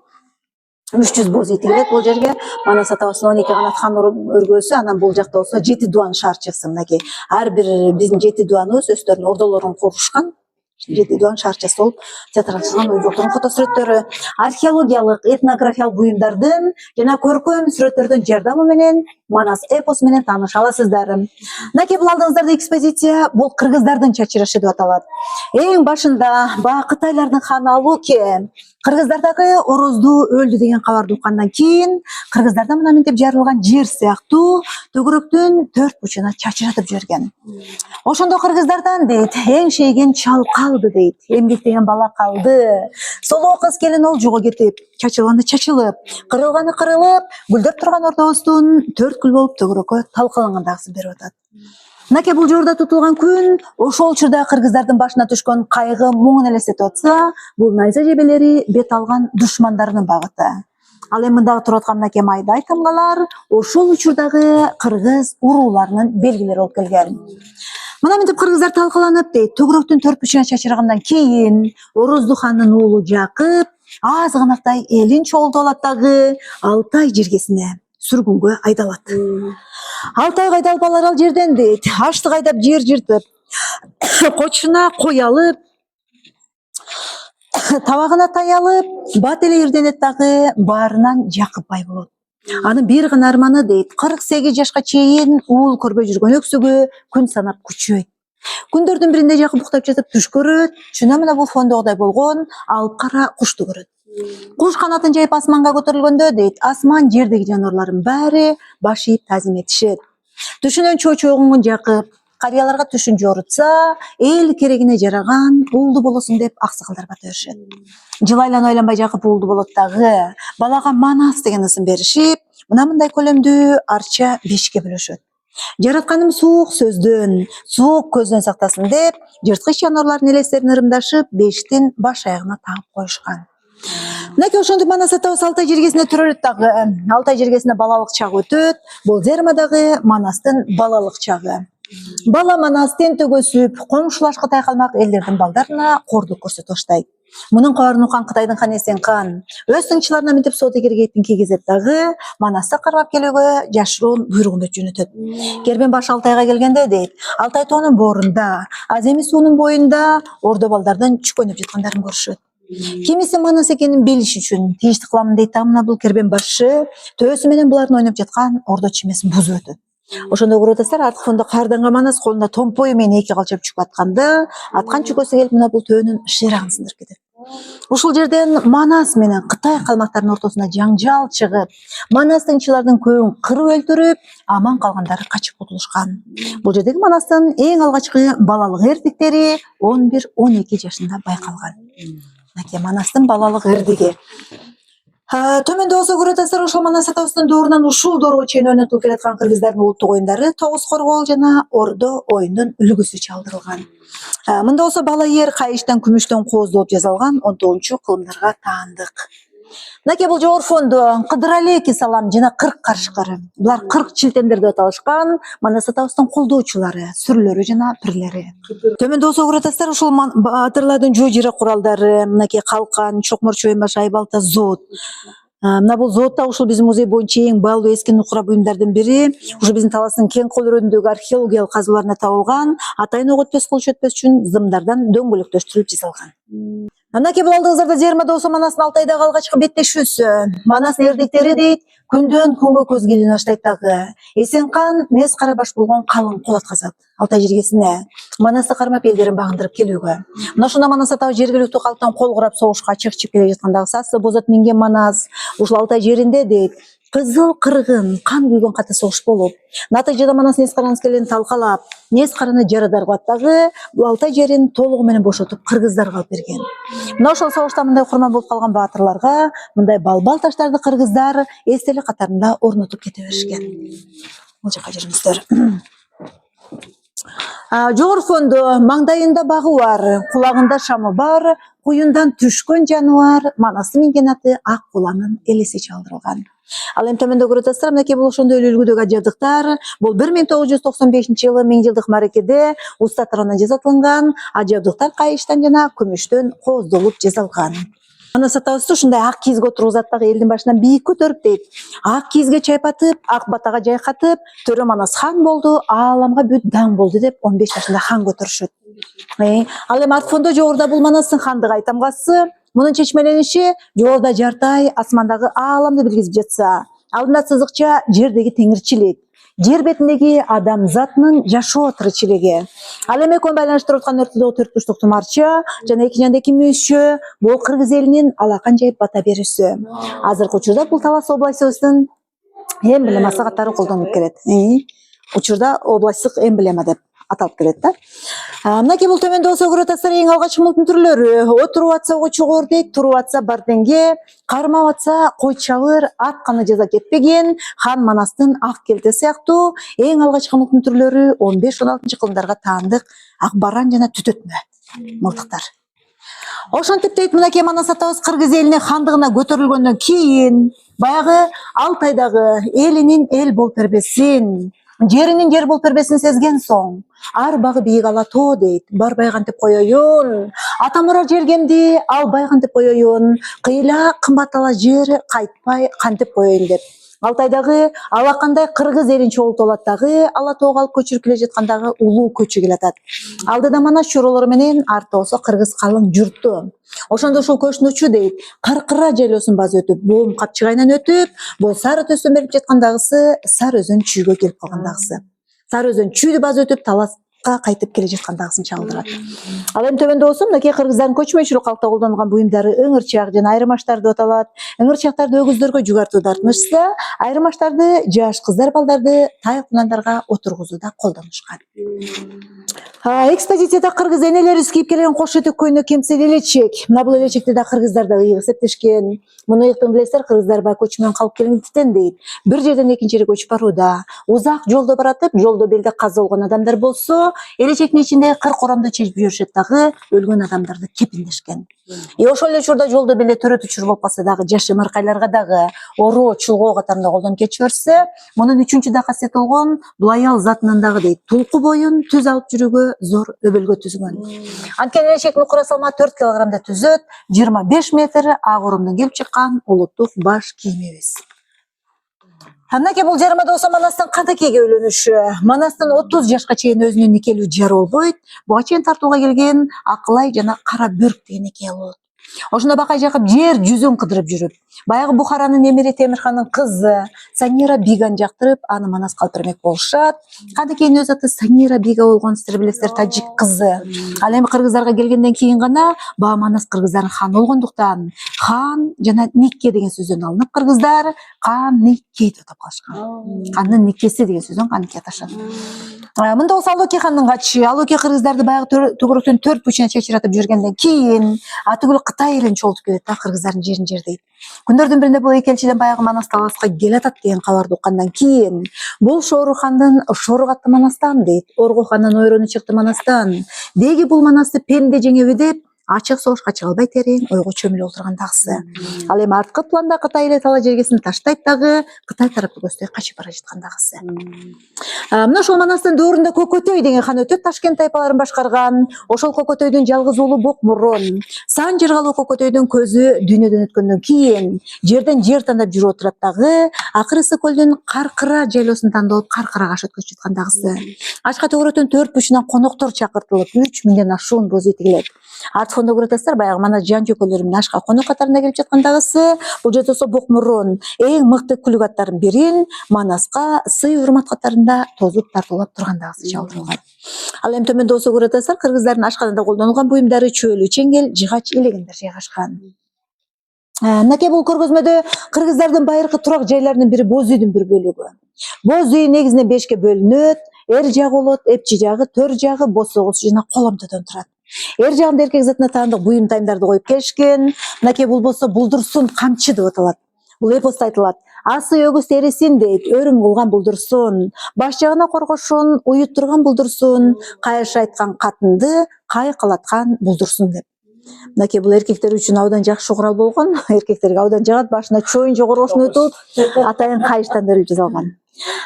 Speaker 1: 300 боз ий тигилет бул жерге. Манас атабыздын 12 канат хан өргөсү, анан бул жакта болсо 7 дуан шаарчасы мынакей. Ар бир биздин 7 дуаныбыз өздөрүнүн ордолорун курушкан. 7 дуан шаарчасы болуп театрлаштырылган оюнзоктордун фото сүрөттөрү. Археологиялык, этнографиялык буюмдардын жана көркөм сүрөттөрдүн жардамы менен Манас эпосу менен тааныша аласыздар. Мынакей бул алдыңыздарда экспозиция бул кыргыздардын чачырышы деп аталат. Эң башында баягы кытайлардын ханы Алуке кыргыздардагы орозду өлдү деген кабарды уккандан кийин кыргыздарда мына мынтип жарылган жер сыяктуу төгүрөктүн төрт бурчуна чачыратып жиберген. Ошондо кыргыздардан дейт, эң шейген чал калды дейт, эмгектеген бала калды. Солоо кыз келин олжого кетип, чачылганы чачылып, кырылганы кырылып, гүлдөп турган ордобуздун төрт гүл болуп төгүрөккө талкалангандагысын берип атат. Мынакей бул жуурда тутулган күн ошол учурда кыргыздардын башына түшкөн кайгы муңун элестетип атса, бул найза жебелери бет алган душмандарынын багыты. Ал эми мындагы туруп аткан мынакей майдай тамгалар ошол учурдагы кыргыз урууларынын белгилери болуп келген. Мына мынтип кыргыздар талкаланып дейт, төгүрөктүн төрт бурчуна чачыргандан кийин Орозду хандын уулу Жакып азгынактай элин чогултуп алат дагы Алтай жергесине сүргүнгө айдалат. Алтайга айдалып алар ал жерден дейт, аштык айдап жер жыртып, кочуна кой алып, табагына тай алып, бат эле ирденет дагы баарынан Жакып бай болот. Анын бир гана арманы дейт, 48 жашка чейин уул көрбөй жүргөн өксүгү күн санап күчөйт. Күндөрдүн биринде Жакып уктап жатып түш көрөт, жана мына бул фондогудай болгон алып кара кушту көрөт. Куш канатын жайып асманга көтөрүлгөндө дейт, асман жердеги жаныбарлардын баары баш ийип тазим этишет. Түшүнөн чочогунгун Жакып карыяларга түшүн жорутса, эл керегине жараган уулду болосуң деп аксакалдар бата беришет. Жылайлан ойланбай Жакып уулду болот дагы, балага Манас деген ысым беришип, мына мындай көлөмдүү арча бешикке бөлүшөт. Жаратканым суук сөздөн, суук көздөн сактасын деп, жырткыч жаныбарлардын элестерин ырымдашып, бештин баш аягына тагып коюшкан. Мынакей ошондук Манас атабыз Алтай жергесине төрөлөт дагы. Алтай жергесине балалык чагы өтөт. Бул Зермадагы Манастын балалык чагы. Бала Манас тентөг өсүп, коңшулашкы тайкалмак элдердин балдарына кордук көрсөтүп баштайт. Мунун кабарын уккан Кытайдын хан Эсен кан өз тыңчыларына мынтип соодагерге эйтин кийгизет дагы Манасты кармап келүүгө жашыруун буйругун жөнөтөт. Кербен баш Алтайга келгенде дейт, Алтай тоонун боорунда, Аземи суунун боюнда ордо балдардын чүкөнүп жаткандарын көрүшөт. Кимиси Манас экенин билиш үчүн тийиштик кыламын дейт, мына бул кербен башы төөсү менен булардын ойноп жаткан ордо чимесин бузуп өтөт. Ошондо көрүп атасыздар, артык фондо каарданган Манас колунда томпою менен эки калчап чүкүп атканда, аткан чүкөсү келип мына бул төөнүн шыйрагын сындырып кетет. Ушул жерден Манас менен Кытай калмактарынын ортосуна жаңжал чыгып, Манас тыңчылардын көбүн кырып өлтүрүп, аман калгандары качып кутулушкан. Бул жердеги Манастын эң алгачкы балалык эрдиктери 11-12 жашында байкалган. Мынакей Манастын балалык эрдиги. Төмөндө болсо көрүп атасыздар, ошол Манас атабыздын доорунан ушул доорго чейин ойнотулуп келаткан кыргыздардын улуттук оюндары тогуз коргоол жана ордо оюндун үлгүсү чалдырылган. Мында болсо бала ер кайыштан күмүштөн кооздолуп жасалган 19-кылымдарга таандык. Мынакей бул жогору фондо Кыдыр алейки салам жана 40 карышкары. Булар 40 чилтендер деп аталышкан Манас атабыздын колдоочулары, сүрлөрү жана пирлери. Төмөндө болсо көрүп атасыздар, ушул батырлардын жөө жыйрак куралдары, мынакей калкан, чокмор чөймаш, айбалта, зоот. Мына бул зооддагы ушул биздин музей боюнча эң баалуу эски нукура буюмдардын бири. Ушу биздин Таластын кең кол өрөөнүндөгү археологиялык казууларда табылган. Атайын ок өтпөс, кылыч өтпөс үчүн зымдардан дөңгөлөктөштүрүлүп жасалган. Анакей бул алдыңыздарда Жермада Оосо Манастын Алтайдагы алгачкы беттешүүсү. Манас эрдиктери дейт, күндөн күнгө көз келине баштайт дагы. Эсенкан мес кара баш болгон калың кол атказат Алтай жергесине. Манасты кармап элдерин багындырып келүүгө. Мына ушунда Манас атабы жергиликтүү калктан кол курап согушка чыгып келе жаткандагы сасы бозот минген Манас ушул Алтай жеринде дейт кызыл кыргын кан күйгөн каты согуш болуп, натыйжада Манас нес каранын келин талкалап, нес караны жарадар кылат дагы бул Алтай жерин толугу менен бошотуп кыргыздарга алып берген. Мына ошол согушта мындай курман болуп калган баатырларга мындай балбал таштарды кыргыздар эстелик катарында орнотуп кете беришкен. Бул жака жүрүңүздөр. Жогору фондо маңдайында багы бар, кулагында шамы бар, куюндан түшкөн жаныбар Манастын минген аты ак куланын элеси чалдырылган. Ал эми төмөндө көрүп атасыздар, мынакей бул ошондой эле үлгүдөгү ажабдыктар. Бул 1995-жылы Миңжилдык мааракеде уста тарабынан жасатылган ажабдыктар кайыштан жана күмүштөн кооздолуп жасалган. Манас атабызды ушундай ак кийизге отургузат дагы элдин башынан бийик көтөрүп дейт. Ак кийизге чайпатып, ак батага жайкатып, Төрө Манас хан болду, ааламга бүт даң болду деп 15 жашында хан көтөрүшөт. Ал эми арт фондо жогоруда бул Манастын хандык ай тамгасы, мунун чечмелениши жогоруда жартай асмандагы ааламды билгизип жатса, алдында сызыкча жердеги теңирчилик, жер бетиндеги адам затынын жашоо тиричилиги. Ал эми экөөнү байланыштырып аткан ортодогу төрт бурчтук тумарча жана эки жандагы мүйүзчө бул кыргыз элинин алакан жайып бата берүүсү. Азыркы учурда бул Талас областыбыздын эмблемасы катары колдонулуп келет. Учурда областтык эмблема деп аталып келет да. Мынакей бул төмөндө болсо көрүп атасыздар, эң алгачкы мулттун түрлөрү. Отуруп атса кочогор дейт, туруп атса бардеңге, кармап атса кой чабыр, ат каны жаза кетпеген, хан Манастын ак келте сыяктуу эң алгачкы мулттун түрлөрү 15-16 кылымдарга таандык ак баран жана түтөтмө мылтыктар. Ошентип дейт мынакей Манас атабыз кыргыз элине хандыгына көтөрүлгөндөн кийин баягы Алтайдагы элинин эл болуп бербесин, жеринин жер болуп бербесин сезген соң, арбагы бийик ала тоо дейт, барбай кантип коеюн, атамурар жергемди албай кантип коеюн, кыйла кымбат ала жер кайтпай кантип коеюн деп. Алтайдагы алакандай кыргыз элин чогултуп алат дагы, ала тоого алып көчүрүп келе жаткандагы улуу көчү келатат. Алдыда Манас чоролору менен, артта болсо кыргыз калың журту. Ошондо ушул көчтүн учу дейт, Каркыра жайлоосун базып өтүп, Боом капчыгайынан өтүп, бул Сары төстөн берип жаткандагысы Сары өзөн чүйгө келип калгандагысы. Сары өзөн чүйдү базып өтүп, Таласка кайтып келе жаткандагысын чагылдырат. Ал эми төмөндө болсо мынакей кыргыздардын көчмөнчүлүк калкта колдонулган буюмдары ыңырчак жана айырмаштар деп аталат. Ыңырчактарды өгүздөргө жугартуу тартынышса, айырмаштарды жаш кыздар балдарды тай кунандарга отургузууда колдонушкан. Экспозицияда кыргыз энелерибиз кийип келген кош этек көйнөк кемсел элечек. Мына бул элечекти да кыргыздар да ыйык эсептешкен. Муну ыйыктын билесиздер, кыргыздар баягы көчмөн калып келгендиктен дейт. Бир жерден экинчи жерге көчүп барууда, узак жолдо баратып, жолдо белде каза болгон адамдар болсо, элечектин ичинде кыр коромду чечип жүрүшөт дагы, өлгөн адамдарды кепиндешкен. Ошол эле учурда жолдо белде төрөт учур болуп калса дагы, жашы ыркайларга дагы ороо, чулгоо катарында колдонуп кетип берсе, мунун үчүнчү да касиети болгон, бул аял затынан дагы дейт, тулку боюн түз алып жүрүүгө зор өбөлгө түзгөн. Анткени элечек нукура салмагы 4 килограммда түзөт, 25 метр ак урумдун келип чыккан улуттук баш кийимибиз. Мынакей бул Жермада Оосо Манастын кантакейге үйлөнүшү. Манастын 30 жашка чейин өзүнүн никелүү жары болбойт. Буга чейин тартууга келген Акылай жана Кара Бөрк деген эки аял болот. Ошондо бакай жакып жер жүзүн кыдырып жүрүп, баягы Бухаранын эмири Темирхандын кызы Санира Биганы жактырып, аны Манаска алып бермек болушат. Кантакейдин өз аты Санира Бига болгон, сиздер билесиздер, тажик кызы. Ал эми кыргыздарга келгенден кийин гана баа Манас кыргыздардын ханы болгондуктан хан жана никке деген сөздөн алынып, кыргыздар кан никке деп атап калышкан. Кандын никеси деген сөздөн кан никке аташат. Мында болсо Алоке хандын качы. Алоке кыргыздарды баягы төгөрөктөн 4 бурчуна чечиратып жүргөндөн кийин атүгүл Кытай элин чогултуп келет да, кыргыздардын жерин жердейт. Күндөрдүн биринде бул эки элчиден баягы Манас Таласка келатат деген кабарды уккандан кийин бул Шору хандын шору катты Манастан дейт, Орго хандын ойрону чыкты Манастан. Деги бул Манасты пенде жеңеби деп ачык согушка чыга албай терең ойго чөмүлүп отургандагысы. Ал эми арткы планда Кытай эле тала жергесин таштайт дагы, Кытай тарапы көздөй качып бара жаткандагысы. Мына ошол Манастын доорунда Көкөтөй деген хан өтөт, Ташкент тайпаларын башкарган. Ошол Көкөтөйдүн жалгыз уулу Бокмурун. Сан жыргалуу Көкөтөйдүн көзү дүйнөдөн өткөндөн кийин жерден жер тандап жүрүп отурат дагы, акыры Ысык көлдүн Каркыра жайлоосун тандалып, Каркырага өткөзүп жаткандагысы. Ачка төңөрөктүн төрт бурчунан коноктор чакыртылып, 3000ден ашуун боз эти келет. Арт фондо көрүп атасыздар, баягы Манас жан жөкөлөрү менен ашка конок катарында келип жаткандагысы. Бул жерде болсо Бокмурун эң мыкты күлүк аттарын бирин Манаска сый урмат катарында тозуп тартуулап тургандагысы чалдырылган. Ал эми төмөндө болсо көрүп атасыздар, кыргыздардын ашканада колдонулган буюмдары чөөлү, чеңгел, жыгач, илегендер жайгашкан. Мынакей бул көргөзмөдө кыргыздардын байыркы турак жайларынын бири Боз үйдүн бир бөлүгү. Боз үй негизинен 5ке бөлүнөт. Эр жагы болот, эпчи жагы, төр жагы, боз согусу жана коломтодон турат. Эр жагында эркек затына таандык буюм тайымдарды коюп келишкен. Мынакей бул болсо Булдурсун камчы деп аталат. Бул эпоста айтылат. Асы өгүз терисин дейт, өрүм кылган булдурсун. Баш жагына коргошун, уюттурган булдурсун. Кайыш айткан катынды кайкалаткан булдурсун деп. Мынакей бул эркектер үчүн абдан жакшы курал болгон. Эркектерге абдан жагат, башына чоюн же коргошун өтүп, атайын кайыштан өрүлүп жасалган.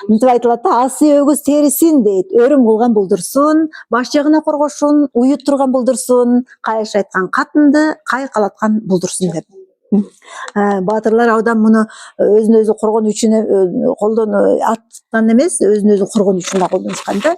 Speaker 1: Мынтип айтылат да, асы өгүз терисин дейт, өрүм кылган булдурсун, баш жагына коргошун, уюттурган булдурсун, кайыш айткан катынды кайкалаткан булдурсун деп. Баатырлар абдан муну өзүн өзү коргонуу үчүн аттан эмес, өзүн өзү коргонуу үчүн да колдонушкан да.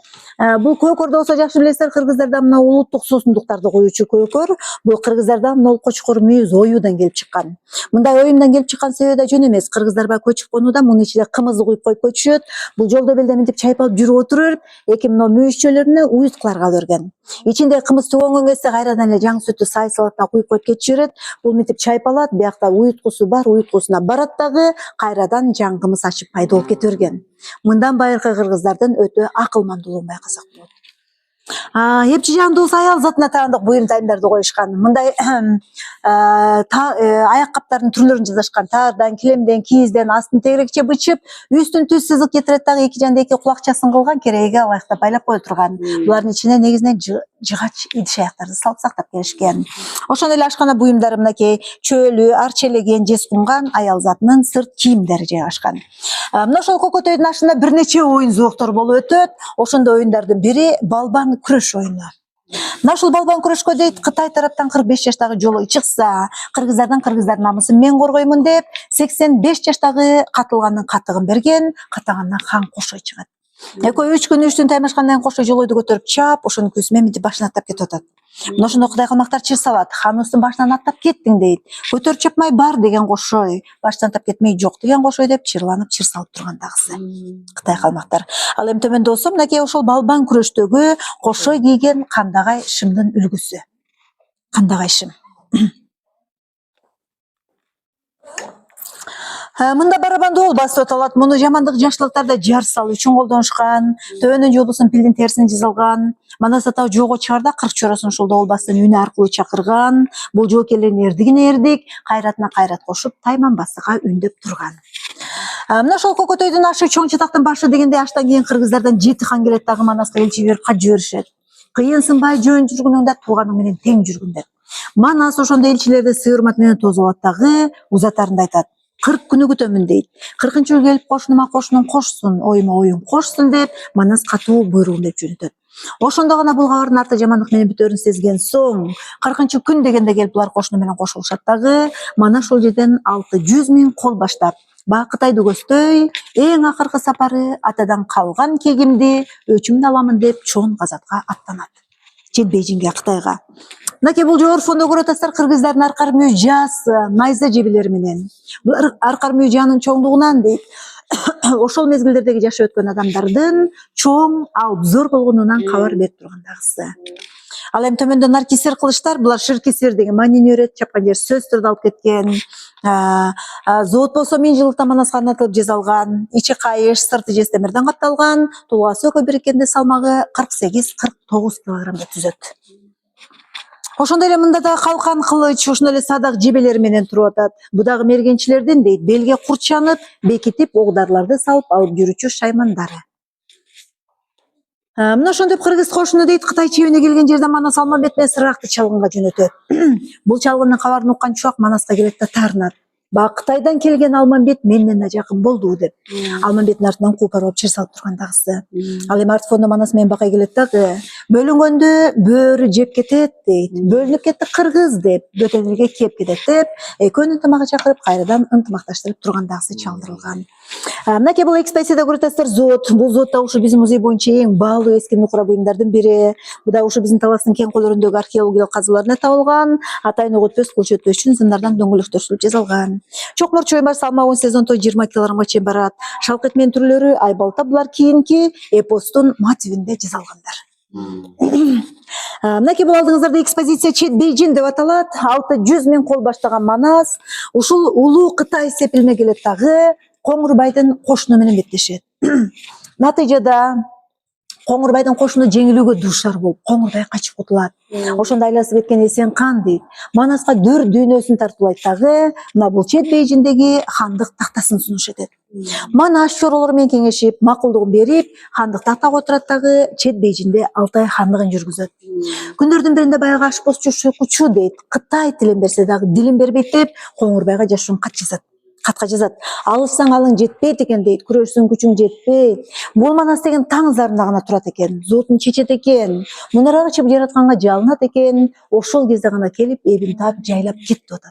Speaker 1: Бул көкөрдө болсо жакшы билесиздер, кыргыздарда мына улуттук суусундуктарды коюучу көкөр. Бул кыргыздарда мына Кочкор мүйүз оюудан келип чыккан. Мындай оюмдан келип чыккан себеби да жөн эмес. Кыргыздар баягы көчүп конууда мунун ичинде кымызды куюп коюп көчүшөт. Бул жолдо белде мынтип чайпалып жүрүп отуруп, эки мына мүйүзчөлөрүнө уюткаларга берген. Ичинде кымыз түгөнгөн кезде кайрадан эле жаңы сүттү сай салатына куюп коюп кетишип берет. Бул мынтип чайпалат, биякта уюткусу бар, уюткусуна барат дагы, кайрадан жаңы кымыз ачып пайда болуп кете берген. Мындан байыркы кыргыздардын өтө акылмандуулугун байкасак болот. Эпчи жагында болсо аял затына таандык буюм тайымдарды коюшкан. Мындай аяк каптардын түрлөрүн жасашкан. Таардан, килемден, кийизден астын тегерекче бычып, үстүн түз сызык кетирет дагы, эки жанда эки кулакчасын кылган, кереге ылайыктап байлап кое турган. Булардын ичине негизинен жыгач идиш аяктарды салып сактап келишкен. Ошондой эле ашкана буюмдары мынакей чөөлү, арчелеген, жез кунган аял затынын сырт кийимдери жайгашкан. Мына ошол Көкөтөйдүн ашында бир нече оюн зооктору болуп өтөт. Ошондой оюндардын бири балбан күрөш оюну. Мына ушул балбан күрөшкө дейт Кытай тараптан 45 жаштагы жолой чыкса, кыргыздардын намысын мен коргоймун деп 85 жаштагы катылгандын катыгын берген, катагандан хан кошой чыгат. Экөө 3 күн 3 түн таймашкандан кийин кошой жолойду көтөрүп чаап, ошонун күзүмө мынтип башын аттап кетип атат. Мына ошондо Кудай калмактар чыр салат. Ханыбыздын башынан аттап кеттиң дейт. Көтөрүп чапмай бар деген кошой, баштан аттап кетмей жок деген кошой деп чырланып чыр салып тургандагысы. Кытай калмактар. Ал эми төмөндө болсо мынакей ошол балбан күрөштөгү кошой кийген кандагай шымдын үлгүсү. Кандагай шым. Мында барабан доолбас деп аталат. Муну жамандык жакшылыктарда жар салуу үчүн колдонушкан. Төбөнүн жобусун пилдин терисинен жасалган. Манас атау жого чыгарда 40 чороосун ушул доолбастын үнү аркылуу чакырган. Бул жоокерлердин эрдигине эрдик, кайратына кайрат кошуп, тайманбасыга үндөп турган. Мына ошол Көкөтөйдүн ашы чоң чатактын башы дегенде аштан кийин кыргыздардан 7 хан келет дагы Манаска элчи жиберип кат жиберишет. Кыйынсынбай жөн жүргүнүңдө тууганың менен тең жүргүн деп. Манас ошондо элчилерди сый урмат менен тосуп алат дагы, узатарында айтат. 40 күнү күтөмүн дейт. 40-чы күнү келип кошунума кошунун кошсун, оюма оюн кошсун деп Манас катуу буйругун деп жөнөтөт. Ошондо гана бул кабардын арты жамандык менен бүтөөрүн сезген соң, 40-чы күн дегенде келип булар кошуну менен кошулушат дагы. Манас ошол жерден 600 000 кол баштап, баягы Кытайды көздөй, эң акыркы сапары атадан калган кегимди өчүмүн аламын деп чоң газатка аттанат. Бейжиңге, Кытайга. Мынакей бул жогору фондо көрүп атасыздар, кыргыздардын аркар мүйүз жаасы, найза жебелери менен. Булар аркар мүйүз жаанын чоңдугунан дейт. Ошол мезгилдердеги жашап өткөн адамдардын чоң, алып зор болгонунан кабар берип тургандагысы. Ал эми төмөндө наркисер кылыштар, булар ширкисер деген маанини өрөт, чапкан жер сөздөрдү алып кеткен. Зоот болсо 1000 жылдыкта Манаска арнатылып жасалган. Ичи кайыш, сырты жез темирден катталган, тулгасы экөө бириккенде салмагы 48-49 килограммды түзөт. Ошондой эле мында да калкан кылыч, ошондой эле садак жебелери менен туруп атат. Бу дагы мергенчилердин дейт, белге курчанып, бекитип, оғдарларды салып алып жүрүүчү шаймандары. Мына ошондоп кыргыз кошуну дейт Кытай чебине келген жерде Манас Алмамбет менен сыракты чалгынга жөнөтөт. Бул чалгындын кабарын уккан Чубак Манаска келет да таарынат. Бак Кытайдан келген Алмамбет менден да жакын болду деп. Алмамбеттин артынан куупар болуп чыр салып тургандагысы. Ал эми артфондо Манас менен Бакай келет дагы. Бөлүнгөндө бөөрү жеп кетет дейт. Бөлүнүп кетти кыргыз деп. Бөтөнүлгө кеп кетет деп. Экөөнү ынтымакка чакырып кайрадан ынтымакташтырып тургандагысы чалдырылган. Мынакей бул экспозицияда көрөтөсүздөр зоот. Бул зоот да ушул биздин музей боюнча эң баалуу эски нукура буюмдардын бири. Бул да ушул биздин Таластын кең колдорундөгү археологиялык казуулардан табылган. Атайын өгөтпөс кул чөтпөс үчүн зындардан дөңгөлөктөшүлүп жасалган. Чокмор чоймар салмагы 10 сезон 20 килограммга чейин барат. Шалкыт менен түрлөрү айбалта булар кийинки эпостун мотивинде жасалгандар. Мынакей бул алдыңыздарда экспозиция Чет Бейжин деп аталат. 600 миң кол баштаган Манас ушул улуу Кытай сепилине келет дагы Коңурбайдын кошуну менен беттешет. Натыйжада Коңурбайдын кошуну жеңилүүгө дуушар болуп, Коңурбай качып кутулат. Ошондо айласы кеткен Эсен кан дейт. Манаска дөр дүйнөсүн тартуулайт дагы, мына бул Чет Бейжиндеги хандык тактасын сунуш этет. Манас чоролору менен кеңешип, макулдугун берип, хандык тактага отурат дагы Чет Бейжинде 6 ай хандыгын жүргүзөт. Күндөрдүн биринде баягы ашпозчу Шукучу дейт, Кытай тилин берсе дагы дилин бербейт деп, Коңурбайга жашыруун катка жазат. Алышсаң алың жетпейт экен дейт, күрөшсөң күчүң жетпейт. Бул Манас деген таң зарында гана турат экен, зоотун чечет экен, мунарага чыгып жаратканга жалынат экен, ошол кезде гана келип эбин таап жайлап кетип атат.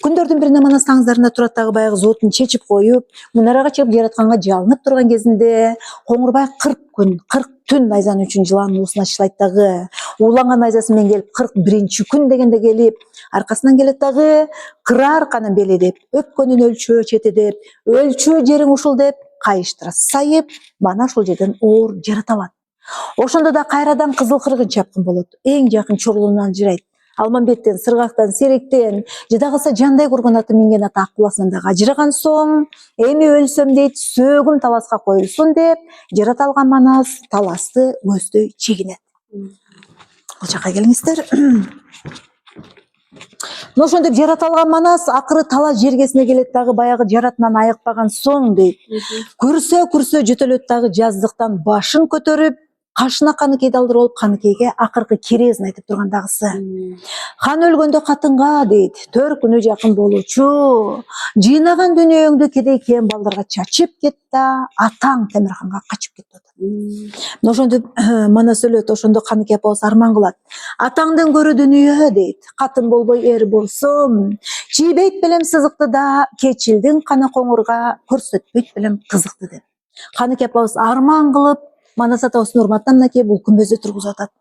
Speaker 1: Күндөрдүн биринде Манас таң зарында турат дагы баягы зоотун чечип коюп, мунарага чыгып жаратканга жалынып турган кезинде Коңурбай 40 күн, 40 түн найзан үчүн жыланын уусуна чышлайт дагы. Ууланган найзасы менен келип 41 күн дегенде келип, аркасынан келет дагы кырар канын бели деп, өпкөнүн өлчөө чети деп, өлчөө жериң ушул деп, кайыштыра сайып, мана ушул жерден оор жарата алат. Ошондо да кайрадан кызыл кыргын чапкын болот. Эң жакын чорлуунан ажырайт. Алмамбеттен, Сыргактан, Серектен, жада калса жандай курган аты минген ата Акбуласынан дагы ажыраган соң, эми өлсөм дейт, сөөгүм таласка коюлсун деп, жарата алган Манас таласты көздөй чегинет. Бул жака келиңиздер. Ошондоп жарата алган Манас акыры талас жергесине келет дагы баягы жаратынан айыкпаган соң дейт. Күрсө жөтөлөт дагы жаздыктан башын көтөрүп, кашына Каныкейди алдырып, Каныкейге акыркы керезин айтып тургандагысы. Хан өлгөндө катынга дейт, 4 күнү жакын болчу. Жыйнаган дүнүйөңдү кедей кем балдарга чачып кет да, атаң Темирханга качып кетти. Ошондо Манас өлөт, ошондо Каныкей апабыз арман кылат. Атаңдын көрү дүнүйө дейт, катын болбой эр болсом, чийбейт белем сызыкты да, кечилдин каны коңурга көрсөтпөйт белем кызыкты деп. Каныкей апабыз арман кылып, Манас атабыздын урматына мынакей бул күмбөздү тургузуп атат.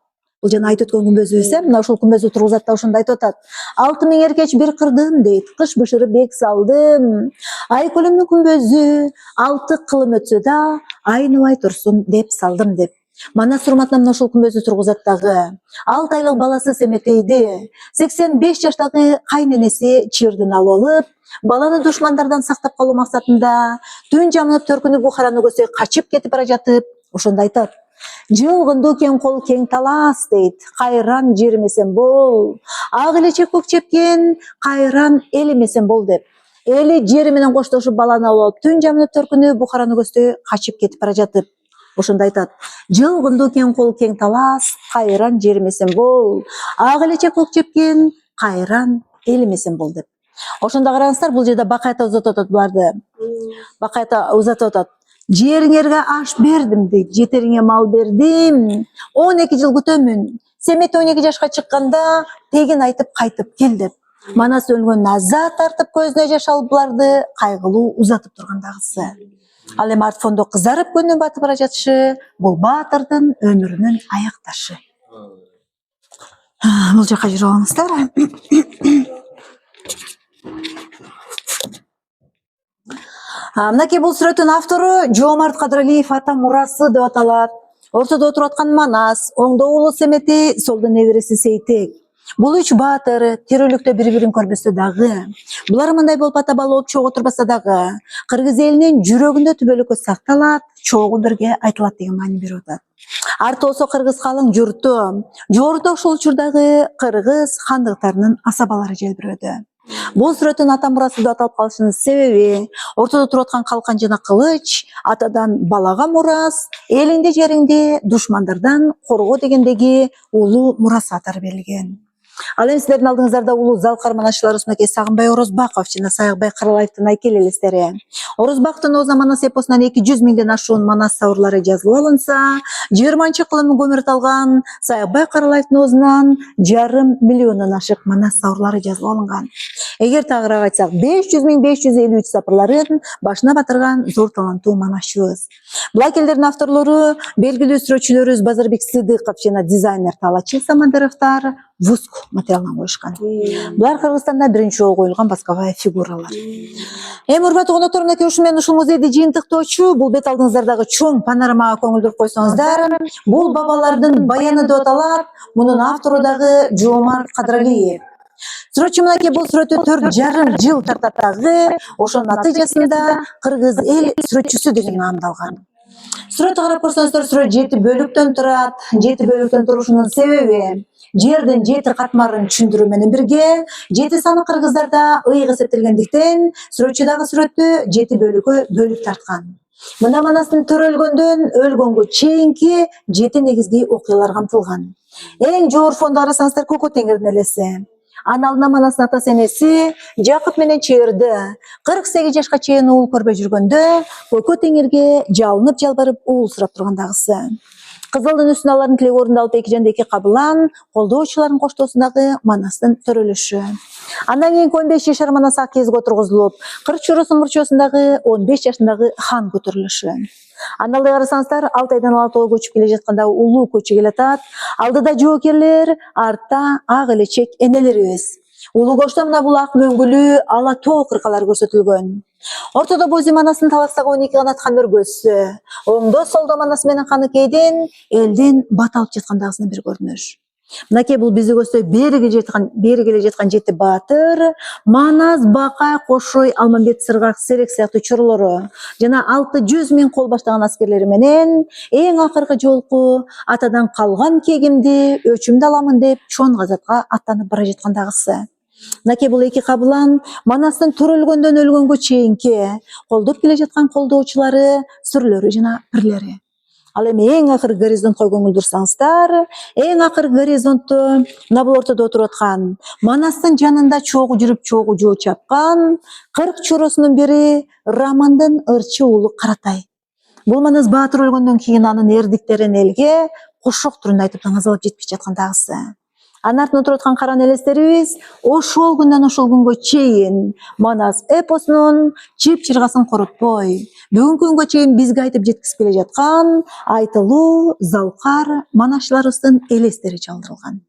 Speaker 1: Бул жана айтып өткөн күмбөзүбүз, мына ушул күмбөздү тургузат да ошондо айтып атат. 6000 эркеч бир кырдым дейт, кыш бышырып бек салдым. Айкөлүмдүн күмбөзү 6 кылым өтсө да, айныбай турсун деп салдым деп. Манас урматына мына ушул күмбөздү тургузат дагы. 6 айлык баласы Семетейди 85 жаштагы кайненеси Чырдын алып алып, баланы душмандардан сактап калуу максатында түн жамынып төркүнү Бухараны көздөй качып кетип бара жатып, ошондо айтат. Жылгынды кен кол кең талас дейт, кайран жеримесен бол. Ак элечек көк чепкен, кайран элемесен бол деп. Эли жери менен коштошуп баланы алып, түн жамынып төркүнү Бухараны көздөй качып кетип бара жатып. Ошондо айтат. Жылгынды кен кол кең талас, кайран жеримесен бол. Ак элечек көк чепкен, кайран элемесен бол деп. Ошондо караңыздар, бул жерде Бакай ата узатып атат буларды. Бакай ата узатып атат. Жериңерге аш бердим дейт, жетериңе мал бердим. 12 жыл күтөмүн. Семет 12 жашка чыкканда тегин айтып кайтып кел деп. Манас өлгөн наза тартып көзүнө жаш алып буларды кайгылуу узатып тургандагысы. Ал эми артфондо кызарып күнү батып бара жатышы бул баатырдын өмүрүнүн аякташы. Бул жака жүрүп алыңыздар. Мынакей бул сүрөттүн автору Жоомарт Кадыралиев ата мурасы деп аталат. Ортодо отуруп аткан Манас, оңдо уулу Семетей, солдо небереси Сейтек. Бул үч баатыр тирүүлүктө бири-бирин көрбөсө дагы, булар мындай болуп ата бала болуп чогуу турбаса дагы, кыргыз элинин жүрөгүндө түбөлүккө сакталат, чогуу бирге айтылат деген маани берип атат. Арты болсо кыргыз калың журту. Жордо ошол учурдагы кыргыз хандыктарынын асабалары желбирөөдө. Бул сүрөттүн ата мурасы деп аталып калышынын себеби ортодо туруп аткан калкан жана кылыч атадан балага мурас, элиңди жериңди душмандардан коргоо дегендеги улуу мурас катары берилген. Ал эми силердин алдыңыздарда улуу залкар манашчыларыбыз мынакей Сагынбай Орозбаков жана Саякбай Каралаевдин айкели элестери. Орозбаковдун оозуна манас эпосунан 200 миңден ашуун манас сабырлары жазылып алынса, 20-кылымын көмүрүт алган Саякбай Каралаевдин оозунан 5,5 миллиондон ашык манас сабырлары жазылып алынган. Эгер тагыраак айтсак, 500,553 сабырларын башына батырган зор таланттуу манашчыбыз. Бул айкелдердин авторлору белгилүү сүрөтчүлөрүбүз Базарбек Сыдыков жана дизайнер Талачин Самандыровдор вуск материалдан коюшкан. Булар Кыргызстанда биринчи жолу коюлган басковая фигуралар. Эми урматтуу конокторум, мынакей ушул менен ушул музейди жыйынтыктоочу бул бет алдыңыздардагы чоң панорамага көңүл буруп койсоңуздар, бул бабалардын баяны деп аталат. Мунун автору дагы Жоомарт Кадыралиев. Сүрөтчү мынакей бул сүрөттү 4,5 жыл тартат дагы, ошонун натыйжасында кыргыз эл сүрөтчүсү деген наамды алган. Сүрөттү карап көрсөңүздөр, сүрөт 7 бөлүктөн турат. 7 бөлүктөн турушунун себеби жердин 7 катмарын түшүндүрүү менен бирге 7 саны кыргыздарда ыйык эсептелгендиктен сүрөтчү дагы сүрөттү 7 бөлүккө бөлүп тарткан. Мында манастын төрөлгөндөн өлгөнгө чейинки 7 негизги окуялар камтылган. Эң жогору фонду карасаңыздар Көкө Теңирдин элеси. Анын алдына манастын атасы энеси Жакып менен Чыйырды 48 жашка чейин уул көрбөй жүргөндө Көкө Теңирге жалынып жалбарып уул сурап тургандагысы. Кызылдын үстүнө алардын тилеги орундалып 2 жанда 2 кабылан колдоочулардын коштоосундагы манастын төрөлүшү. Андан кийин 15 жашар манас ак кезге отургузулуп, 40 чоросун мурчосундагы 15 жашындагы хан көтөрүлүшү. Аналдай карасаңыздар, Алтайдан Алатауга көчүп келе жатканда улуу көчү келатат. Алдыда жоокерлер, артта ак элечек энелерибиз. Улуу көчтө мына бул ак мөңгүлүү ала тоо кыркалар көрсөтүлгөн. Ортодо Бози манасынын таластагы 12 канат хан өргөсү. Оңдо солдо манас менен Каныкейдин элдин бат алып жаткандагысына бир көрүнүш. Мынакей бул бизди көздөй бери келе жаткан 7 баатыр, Манас, Бакай, Кошой, Алмамбет, Сыргак, Серек сыяктуу чорлору жана 600 миң кол баштаган аскерлери менен эң акыркы жолку атадан калган кегимди өчүмдү аламын деп чоң газатка аттанып бара жаткандагысы. Мынакей бул 2 кабылан манастын төрөлгөндөн өлгөнгө чейинки колдоп келе жаткан колдоочулары, сүрлөрү жана пирлери. Ал эми эң акыркы горизонтко көңүл бурсаңыздар, эң акыркы горизонтту мына бул ортодо отуруп аткан манастын жанында чогуу жүрүп чогуу жоо чапкан 40 чоросунун бири Рамандын ырчы уулу Каратай. Бул манас баатыр өлгөндөн кийин анын эрдиктерин элге кошок түрүндө айтып таңазалап жеткирип жаткандагысы. Анын артында отуруп аткан каран элестерибиз ошол күндөн ошол күнгө чейин манас эпосунун чып-чыргасын коротпой, бүгүнкү күнгө чейин бизге айтып жеткизип келе жаткан айтылуу залкар манашчыларыбыздын элестери чалдырылган.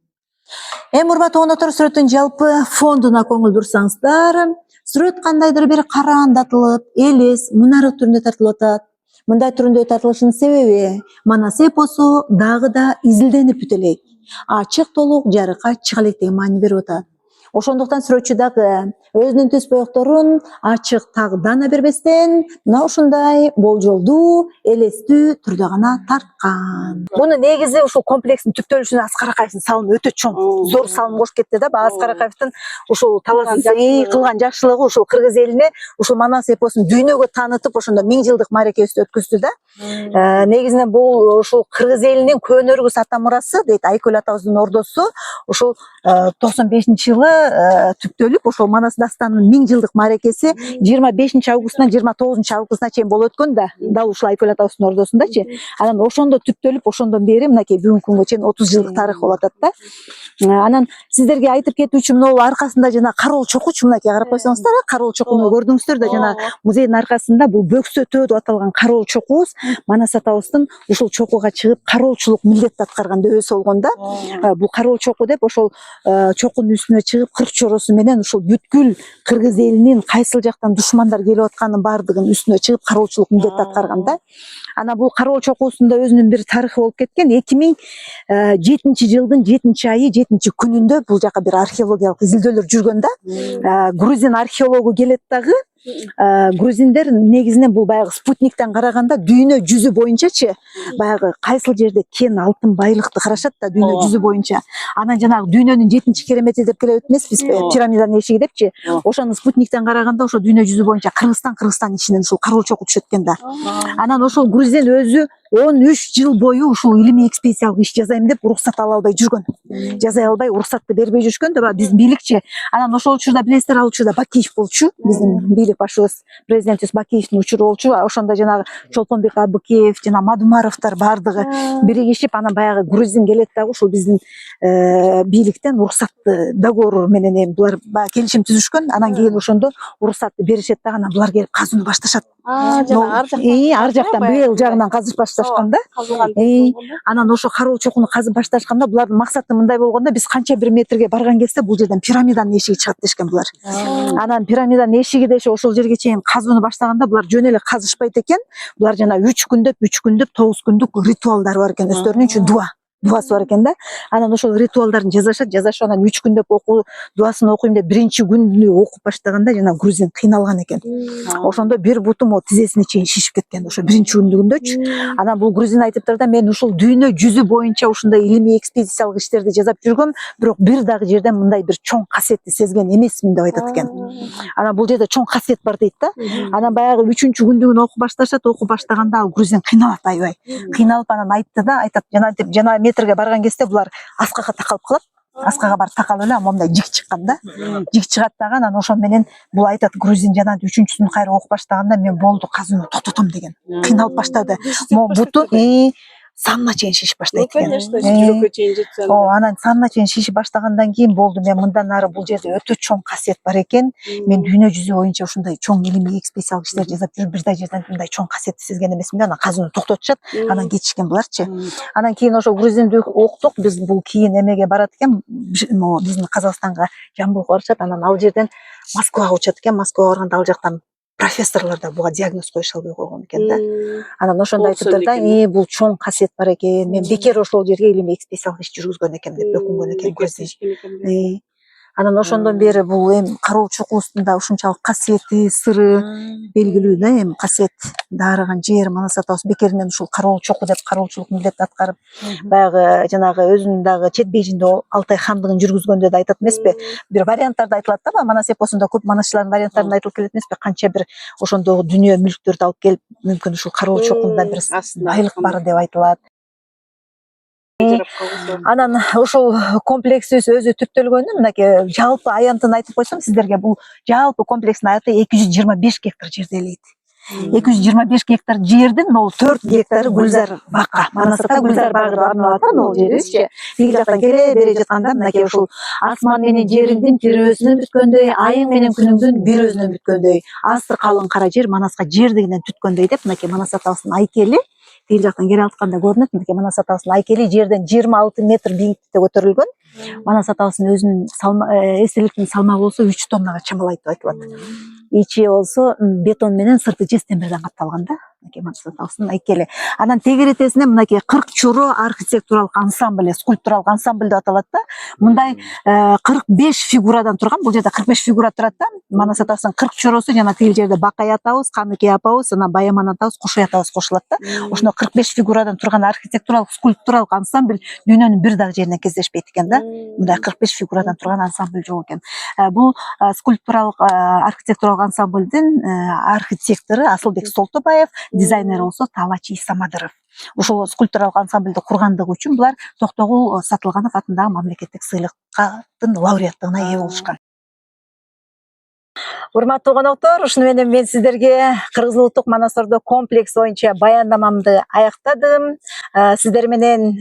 Speaker 1: Эми урматтуу коноктору, сүрөттүн жалпы фондуна көңүл бурсаңыздар, сүрөт кандайдыр бир караандатылып, элес, мунарык түрүндө тартылып атат. Мындай түрүндө тартылышынын себеби манас эпосу дагы да изилденип бүтө элек, ачык толук жарыкка чыга элек деген маани берип атат. Ошондуктан сүрөтчү дагы өзүнүн түз боекторун ачык тагдана бербестен мына ушундай болжолдуу, элестүү түрдө гана тарткан. Муну негизи ушул комплекстин түптөлүшүнө Аскар Акаевдин салымы өтө чоң, зор салым кошуп кетти да. Аскар Акаевдин ушул талашсыз кылган жакшылыгы ушул кыргыз элине ушул манас эпосун дүйнөгө таанытып, ошондо 1000 жылдык мааракебизди өткөздү да. Негизинен бул ушул кыргыз элинин көнөргүс ата мурасы дейт, Айкөл атабыздын ордосу ушул 95-жылы түптөлүп, ошол манас дастанынын 1000 жылдык мааракеси 25 августунан 29 августуна чейин болуп өткөн да, дал ушул Айкөл атабыздын ордосундачы. Анан ошондо түптөлүп, ошондон бери мынакей бүгүнкү күнгө чейин 30 жылдык тарыхы болуп атат да. Анан сиздерге айтып кетүүчү мына аркасында жана кароол чокучу, мынакей карап койсоңуздар, кароол чокуну көрдүңүздөр да, жана музейдин аркасында бул бөксөтөө деп аталган кароол чокубуз манас атабыздын ушул чокуга чыгып кароолчулук милдетти аткарганда өсү болгон да. Бул кароол чоку деп ошол чокунун үстүнө чыгып 40 чоросу менен ушул бүткүл кыргыз элинин кайсыл жактан душмандар келип атканын баардыгын үстүнө чыгып кароолчулук милдетти аткарган да. Анан бул кароол чокуусунда өзүнүн бир тарыхы болуп кеткен. 2007-жылдын 7-айы 7-күнүндө бул жака бир археологиялык изилдөөлөр жүргөн да. Грузин археологу келет дагы грузиндер негизинен бул баягы спутниктен караганда дүйнө жүзү боюнчачы баягы кайсыл жерде кен алтын байлыкты карашат да дүйнө жүзү боюнча. Анан жанагы дүйнөнүн 7 керемети деп келе өтмөспүз пирамиданын эшиги депчи. Ошону спутниктен караганда ошо дүйнө жүзү боюнча Кыргызстан ичинен ушул Кароо чоку түшөт экен да. Анан ошол грузин өзү 13 жыл бою ушул илимий экспедициялык иш жасайм деп уруксат ала албай жүргөн. Жасай албай уруксатты бербей жүрүшкөн да биздин бийликчи. Анан ошол учурда билесиздер, ал учурда Бакиев болчу. Биздин бийлик башыбыз президентибиз Бакиевдин учуру болчу. Ошондо жанагы Чолпонбек Абыкеев жана Мадумаровдор бардыгы биригишип анан баягы грузин келет дагы ушул биздин бийликтен уруксатты договор менен булар келишим түзүшкөн. Анан кийин ошондо уруксатты беришет дагы анан булар келип казууну башташат. Ар жактан быйыл жагынан казып башташканда. Анан ошо Кароо чокуну казып башташканда булардын максаты мындай болгондо, биз канча бир метрге барган кезде бул жерден пирамиданын эшиги чыгат дешкен булар. Анан пирамиданын эшиги деши ошол жерге чейин казууну баштаганда булар жөн эле казышпайт экен. Булар жана 3 күндөп 9 күндүк ритуалдары бар экен, өздөрүнүн үчүн дуасы бар экен да. Анан ошол ритуалдарын жазышат, анан 3 күндөп окуу дуасын окуйм деп биринчи күндү окуп баштаганда жана грузин кыйналган экен. Ошондо бир буту тизесине чейин шишип кеткен ошо биринчи күндүгүндөчү. Анан бул грузин айтыптыр да, мен ушул дүйнө жүзү боюнча ушундай илимий экспедициялык иштерди жасап жүргөм, бирок бир дагы жерден мындай бир чоң касиетти сезген эмесмин деп айтат экен. Анан бул жерде чоң касиет бар дейт да. Анан баягы 3-чү күндүгүн окуп башташат, окуп баштаганда ал грузин кыйналат аябай. Кыйналып анан айтты да, айтат жана метрге барган кезде булар аскага такалып калат. Аскага барып такалып эле момундай жик чыккан да. Жик чыгат дагы, анан ошон менен бул айтат грузин жана 3-чүсүн кайра окуп баштаганда мен болду, казууну токтотом деген. Кыйналып баштады. Буту санына чейин шишип баштайт экен.
Speaker 2: Жүрөккө чейин жетсе.
Speaker 1: Анан санына чейин шишип баштагандан кийин болду, мен мындан ары бул жерде өтө чоң касиет бар экен. Мен дүйнө жүзү боюнча ушундай чоң илимий экспедициялык иштер жасап жүрүп бир да жерден мындай чоң касиетти сезген эмесмин да. Анан казууну токтотушат, анан кетишкен буларчы. Анан кийин ошо грузинди уктук, биз бул кийин эмеге барат экен, биздин Казакстанга, Жамбылга барышат, анан ал жерден Москвага учат экен. Москвага барганда ал жактан профессорлор да буга диагноз коюша албай койгон экен да. Анан ошондо айтыптыр да, бул чоң касиет бар экен, мен бекер ошол жерге илимий экспедициялык иш жүргүзгөн экем деп өкүнгөн экен. Анан ошондон бери бул Кароо чокусунда ушунчалык касиети, сыры белгилүү да, касиет дарыган жер Манас атабыз бекеринен ушул Кароо чоку деп кароочулук милдет аткарып, баягы жанагы өзүнүн дагы чет бейжинде Алтай хандыгын жүргүзгөндө да айтат эмеспи? Бир варианттарда айтылат да, Манас эпосунда көп манасчылардын варианттарында айтылып келет эмеспи? Канча бир ошондогу дүнүйө мүлктөрдү алып келип, мүмкүн ушул Кароо чокунда бир байлык бар деп айтылат. Анан ошол комплексибиз өзү түптөлгөнү мынакей жалпы аянтын айтып койсом сиздерге, бул жалпы комплекстин аяты 225 гектар жерди ээлейт. 225 гектар жердин 4 гектары Гүлзар бакка. Манасата Гүлзар багы деп арналат да, могул жерибизчи. Тиги жактан келе бере жатканда мынакей ушул асман менен жериңдин тирөөсүнөн бүткөндөй, айың менен күнүңдүн бир өзүнөн бүткөндөй, асты калың кара жер Манаска жердигинен түткөндөй деп мынакей Манас атабыздын айкели тиги жактан келе атканда көрүнөт. Мынакей Манас атабыздын айкели жерден 26 метр бийликтикте көтөрүлгөн. Манас атабыздын өзүнүн эстеликтин салмагы болсо 3 тоннага чамалайт деп айтылат. Ичи болсо бетон менен сырты жез темирден капталган да. Манас атабыздын айкели. Анан тегеретесинен мынакей 40 чору архитектуралык ансамбль, скульптуралык ансамбль деп аталат да. Мындай 45 фигурадан турган, бул жерде 45 фигура турат да. Манас атабыздын 40 чоросу жана тиги жерде Бакай атабыз, Каныкей апабыз, анан Баяман атабыз, Кошой атабыз кошулат да. Ошондо 45 фигурадан турган архитектуралык скульптуралык ансамбль дүйнөнүн бир дагы жеринен кездешпейт экен да. Мындай 45 фигурадан турган ансамбль жок экен. Бул скульптуралык архитектуралык ансамбльдин архитектору Асылбек Солтобаев, дизайнер болсо Талачи Самадыров. Ушул скульптуралык ансамбльди кургандыгы үчүн булар Токтогул Сатылганов атындагы мамлекеттик сыйлыктын лауреаттыгына ээ болушкан. Урматтуу коноктор, ушуну менен мен сиздерге Кыргыз улуттук Манас Ордо комплекс боюнча баяндамамды аяктадым. Сиздер менен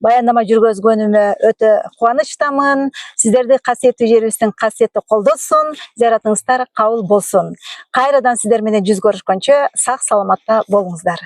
Speaker 1: баяндама жүргүзгөнүмө өтө кубанычтамын. Сиздерди касиеттүү жерибиздин касиети колдосун, зыяратыңыздар кабыл болсун. Кайрадан сиздер менен жүз көрүшкөнчө сак саламатта болуңуздар.